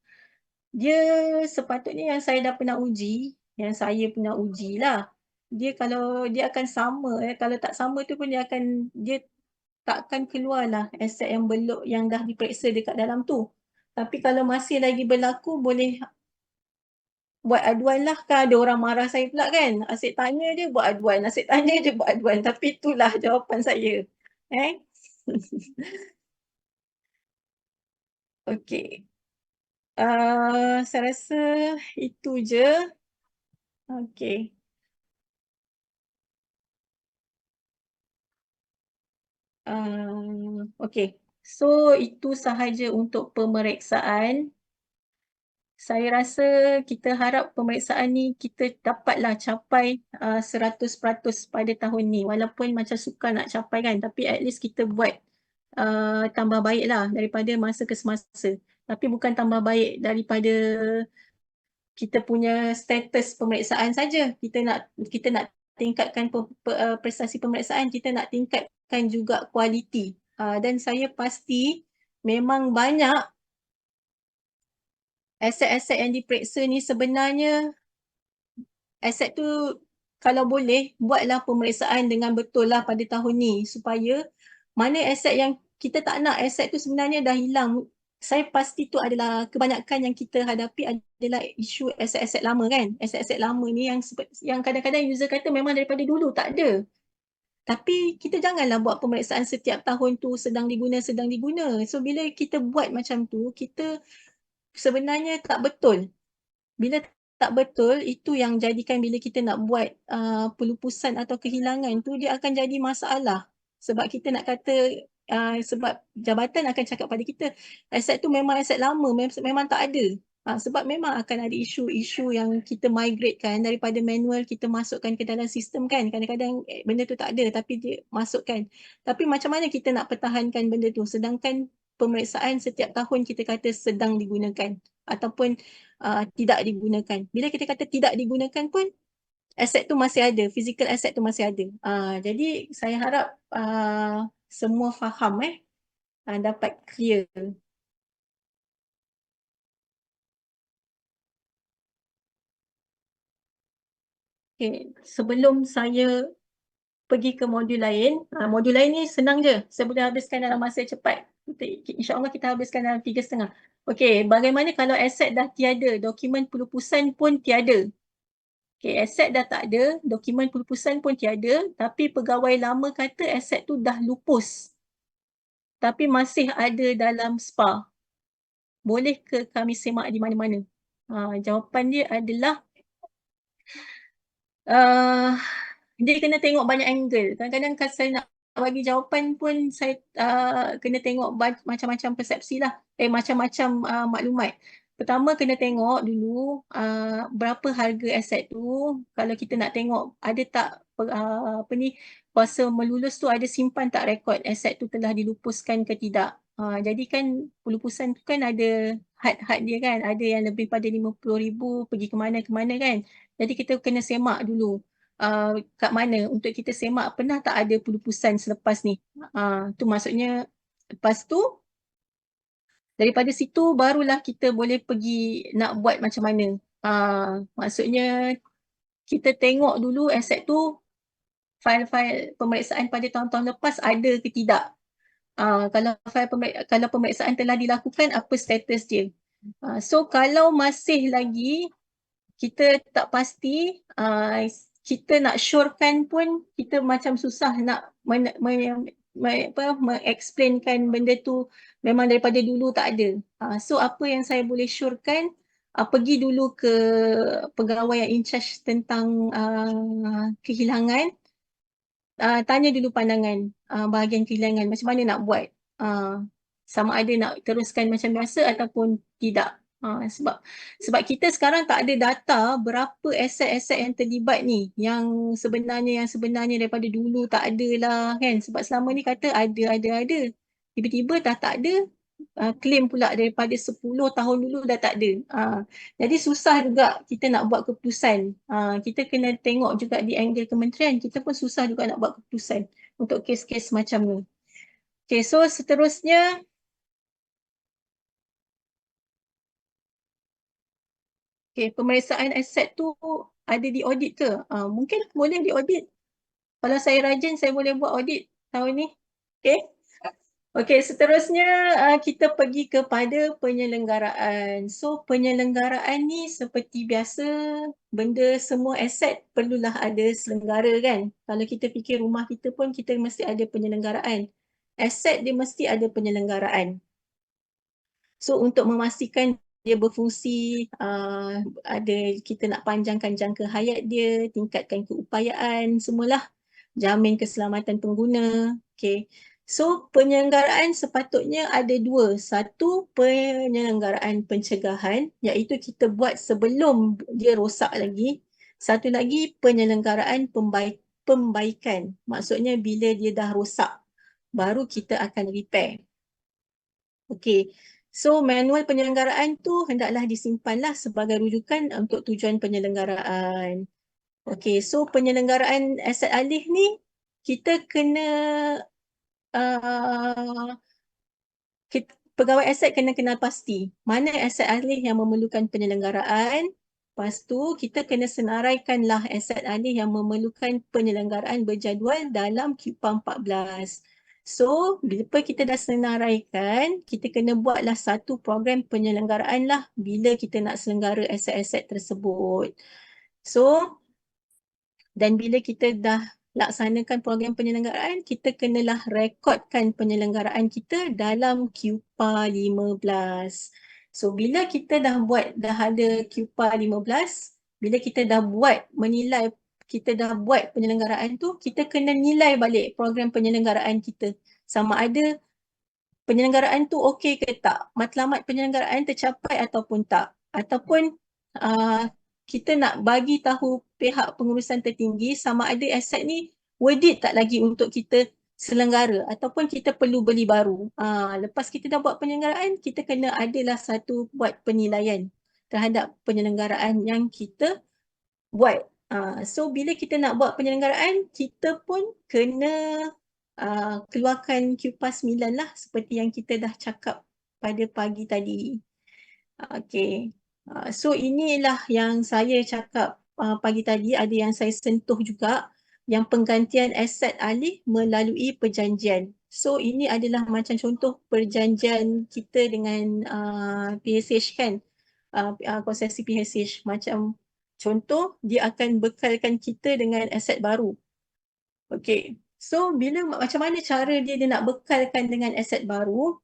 Dia sepatutnya yang saya dah pernah uji, yang saya pernah uji lah. Dia kalau dia akan sama, kalau tak sama tu pun dia takkan keluarlah aset yang belum yang dah diperiksa dekat dalam tu. Tapi kalau masih lagi berlaku boleh buat aduan lah kan, ada orang marah saya pula kan. Asyik tanya je buat aduan, asyik tanya je buat aduan. Tapi itulah jawapan saya. Eh? Okey. Saya rasa itu je. Okey. Okey. So itu sahaja untuk pemeriksaan. Saya rasa kita harap pemeriksaan ni kita dapatlah capai 100% pada tahun ni. Walaupun macam sukar nak capai kan, tapi at least kita buat tambah baik lah daripada masa ke semasa. Tapi bukan tambah baik daripada kita punya status pemeriksaan saja. Kita nak tingkatkan prestasi pemeriksaan, kita nak tingkatkan juga kualiti. Dan saya pasti memang banyak aset-aset yang diperiksa ni sebenarnya aset tu kalau boleh buatlah pemeriksaan dengan betul lah pada tahun ni supaya mana aset yang kita tak nak aset tu sebenarnya dah hilang. Saya pasti tu adalah kebanyakan yang kita hadapi adalah isu aset-aset lama kan. Aset-aset lama ni yang kadang-kadang user kata memang daripada dulu tak ada. Tapi kita janganlah buat pemeriksaan setiap tahun tu sedang diguna. So bila kita buat macam tu, kita sebenarnya tak betul. Bila tak betul, itu yang jadikan bila kita nak buat pelupusan atau kehilangan tu, dia akan jadi masalah. Sebab kita nak kata, sebab jabatan akan cakap pada kita, aset tu memang aset lama, memang tak ada. Sebab memang akan ada isu-isu yang kita migratekan daripada manual, kita masukkan ke dalam sistem kan. Kadang-kadang benda tu tak ada tapi dia masukkan. Tapi macam mana kita nak pertahankan benda tu sedangkan pemeriksaan setiap tahun kita kata sedang digunakan ataupun tidak digunakan. Bila kita kata tidak digunakan pun, aset tu masih ada, physical asset tu masih ada. Jadi saya harap semua faham dapat clear. Okay. Sebelum saya pergi ke modul lain, modul lain ni senang je. Saya boleh habiskan dalam masa cepat. InsyaAllah kita habiskan dalam 3.5. Okey, bagaimana kalau aset dah tiada, dokumen pelupusan pun tiada. Okay, aset dah tak ada, dokumen pelupusan pun tiada, tapi pegawai lama kata aset tu dah lupus. Tapi masih ada dalam SPA. Boleh ke kami semak di mana-mana? Jawapan dia adalah uh, dia kena tengok banyak angle. Kadang-kadang kalau saya nak bagi jawapan pun saya kena tengok macam-macam persepsi lah. Macam-macam maklumat. Pertama kena tengok dulu berapa harga aset tu. Kalau kita nak tengok ada tak apa ni kuasa melulus tu ada simpan tak rekod aset tu telah dilupuskan ke tidak. Jadi kan pelupusan tu kan ada had dia kan. Ada yang lebih pada 50,000 pergi ke mana kan. Jadi kita kena semak dulu kat mana untuk kita semak pernah tak ada pelupusan selepas ni. Tu maksudnya lepas tu daripada situ barulah kita boleh pergi nak buat macam mana. Maksudnya kita tengok dulu aset tu fail-fail pemeriksaan pada tahun-tahun lepas ada ke tidak. Kalau pemeriksaan telah dilakukan apa status dia. So kalau masih lagi kita tak pasti, kita nak syorkan pun kita macam susah nak explainkan benda tu memang daripada dulu tak ada. So apa yang saya boleh syorkan, pergi dulu ke pegawai yang in charge tentang kehilangan, tanya dulu pandangan bahagian kehilangan macam mana nak buat. Sama ada nak teruskan macam biasa ataupun tidak. Sebab kita sekarang tak ada data berapa aset-aset yang terlibat ni yang sebenarnya daripada dulu tak ada lah kan. Sebab selama ni kata ada. Tiba-tiba dah tak ada, claim pula daripada 10 tahun dulu dah tak ada. Jadi susah juga kita nak buat keputusan. Kita kena tengok juga di angle kementerian, kita pun susah juga nak buat keputusan untuk kes-kes macam ni. Okay, so seterusnya pemeriksaan aset tu ada di audit ke? Mungkin boleh di audit. Kalau saya rajin, saya boleh buat audit tahun ni. Okay. Okey, seterusnya kita pergi kepada penyelenggaraan. So, penyelenggaraan ni seperti biasa, benda semua aset perlulah ada selenggara kan. Kalau kita fikir rumah kita pun kita mesti ada penyelenggaraan. Aset dia mesti ada penyelenggaraan. So, untuk memastikan dia berfungsi, ada kita nak panjangkan jangka hayat dia, tingkatkan keupayaan, semualah. Jamin keselamatan pengguna. Okay. So, penyelenggaraan sepatutnya ada dua. Satu, penyelenggaraan pencegahan, iaitu kita buat sebelum dia rosak lagi. Satu lagi, penyelenggaraan pembaikan. Maksudnya bila dia dah rosak, baru kita akan repair. Okay. So, manual penyelenggaraan tu hendaklah disimpanlah sebagai rujukan untuk tujuan penyelenggaraan. Okay, so penyelenggaraan aset alih ni kita kena pegawai aset kena kenal pasti mana aset alih yang memerlukan penyelenggaraan. Lepas tu kita kena senaraikanlah aset alih yang memerlukan penyelenggaraan berjadual dalam QPA 14. So, bila kita dah senaraikan, kita kena buatlah satu program penyelenggaraan lah bila kita nak selenggara aset-aset tersebut. So, dan bila kita dah laksanakan program penyelenggaraan, kita kenalah rekodkan penyelenggaraan kita dalam QPA 15. So, bila kita dah ada QPA 15, bila kita dah menilai, kita dah buat penyelenggaraan tu, kita kena nilai balik program penyelenggaraan kita. Sama ada penyelenggaraan tu okey ke tak, matlamat penyelenggaraan tercapai ataupun tak. Ataupun kita nak bagi tahu pihak pengurusan tertinggi sama ada aset ni worth it tak lagi untuk kita selenggara ataupun kita perlu beli baru. Lepas kita dah buat penyelenggaraan, kita kena adalah satu buat penilaian terhadap penyelenggaraan yang kita buat. So bila kita nak buat penyelenggaraan, kita pun kena keluarkan QPA 9 lah seperti yang kita dah cakap pada pagi tadi. Okay. So inilah yang saya cakap pagi tadi, ada yang saya sentuh juga, yang penggantian aset alih melalui perjanjian. So ini adalah macam contoh perjanjian kita dengan PSH kan, konsesi PSH. Macam contoh, dia akan bekalkan kita dengan aset baru. Okay. So macam mana cara dia nak bekalkan dengan aset baru?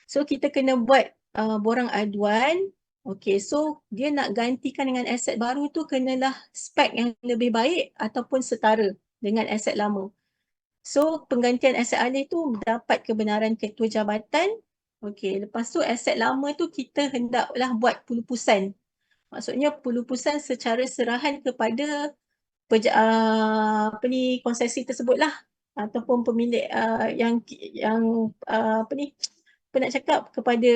So kita kena buat borang aduan. Okay, so dia nak gantikan dengan aset baru tu kenalah spek yang lebih baik ataupun setara dengan aset lama. So penggantian aset alih tu dapat kebenaran ketua jabatan. Okay, lepas tu aset lama tu kita hendaklah buat pulupusan. Maksudnya pulupusan secara serahan kepada konsesi tersebutlah ataupun pemilik yang nak cakap kepada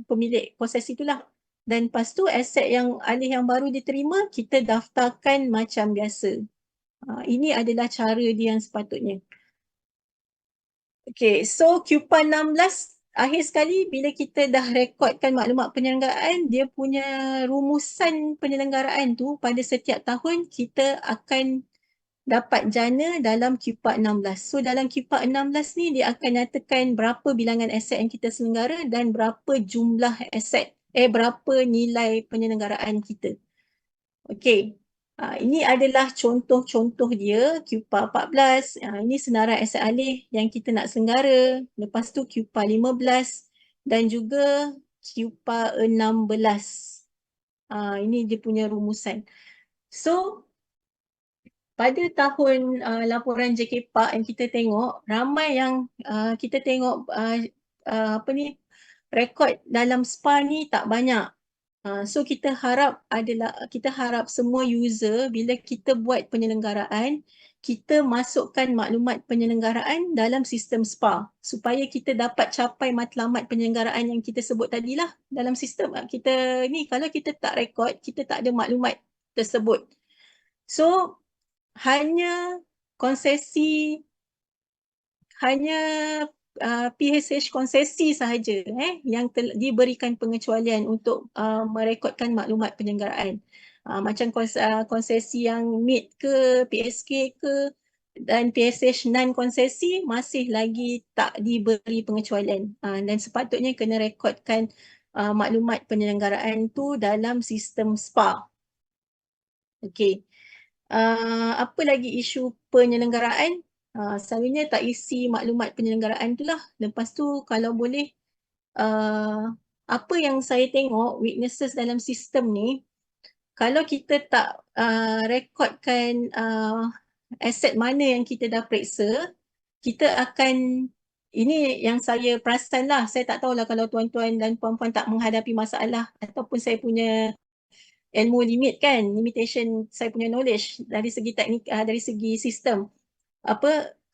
pemilik konsesi itulah. Dan lepas tu aset yang alih yang baru diterima, kita daftarkan macam biasa. Ini adalah cara dia yang sepatutnya. Okay, so QPA 16 akhir sekali bila kita dah rekodkan maklumat penyelenggaraan, dia punya rumusan penyelenggaraan tu pada setiap tahun kita akan dapat jana dalam QPA 16. So dalam QPA 16 ni dia akan nyatakan berapa bilangan aset yang kita selenggara dan berapa jumlah aset, berapa nilai penyelenggaraan kita. Okey. Ini adalah contoh-contoh dia QPA 14. Ini senarai aset alih yang kita nak selenggara. Lepas tu QPA 15 dan juga QPA 16. Ini dia punya rumusan. So pada tahun laporan JKPAK yang kita tengok, ramai yang kita tengok rekod dalam SPA ni tak banyak. So kita harap semua user bila kita buat penyelenggaraan, kita masukkan maklumat penyelenggaraan dalam sistem SPA supaya kita dapat capai matlamat penyelenggaraan yang kita sebut tadilah dalam sistem kita ni. Kalau kita tak rekod, kita tak ada maklumat tersebut. So hanya PSH konsesi sahaja yang diberikan pengecualian untuk merekodkan maklumat penyelenggaraan. Macam konsesi yang MIT ke, PSK ke dan PSH non-konsesi masih lagi tak diberi pengecualian. Dan sepatutnya kena rekodkan maklumat penyelenggaraan tu dalam sistem SPA. Okey. Apa lagi isu penyelenggaraan? Selalunya tak isi maklumat penyelenggaraan tu lah. Lepas tu kalau boleh, apa yang saya tengok weaknesses dalam sistem ni, kalau kita tak rekodkan aset mana yang kita dah periksa, kita akan, ini yang saya perasan lah, saya tak tahulah kalau tuan-tuan dan puan-puan tak menghadapi masalah ataupun saya punya ilmu limit kan, limitation saya punya knowledge dari segi teknik, dari segi sistem.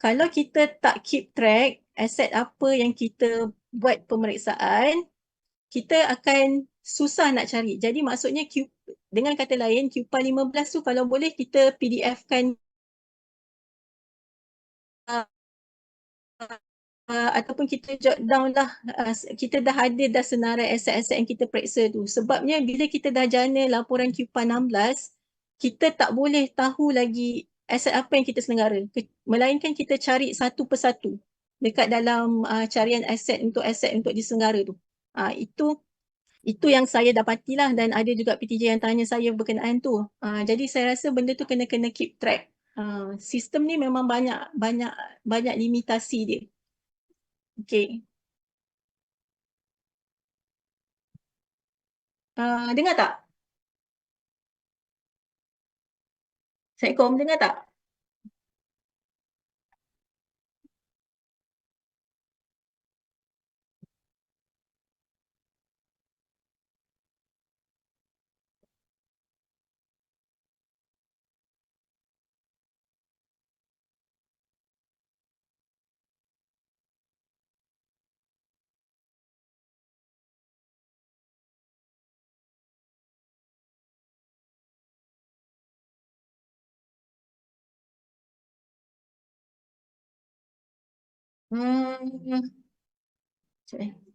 Kalau kita tak keep track aset apa yang kita buat pemeriksaan, kita akan susah nak cari. Jadi maksudnya dengan kata lain QPA 15 tu kalau boleh kita PDF-kan ataupun kita jot down lah, kita dah ada dah senarai aset-aset yang kita periksa tu. Sebabnya bila kita dah jana laporan QPAN 16, kita tak boleh tahu lagi aset apa yang kita selenggara. Melainkan kita cari satu persatu dekat dalam carian aset untuk diselenggara tu. Itu yang saya dapatilah, dan ada juga PTJ yang tanya saya berkenaan tu. Jadi saya rasa benda tu kena keep track. Sistem ni memang banyak banyak banyak limitasi dia. Okay. Dengar tak? Assalamualaikum, dengar tak? Hmm, sekejap eh.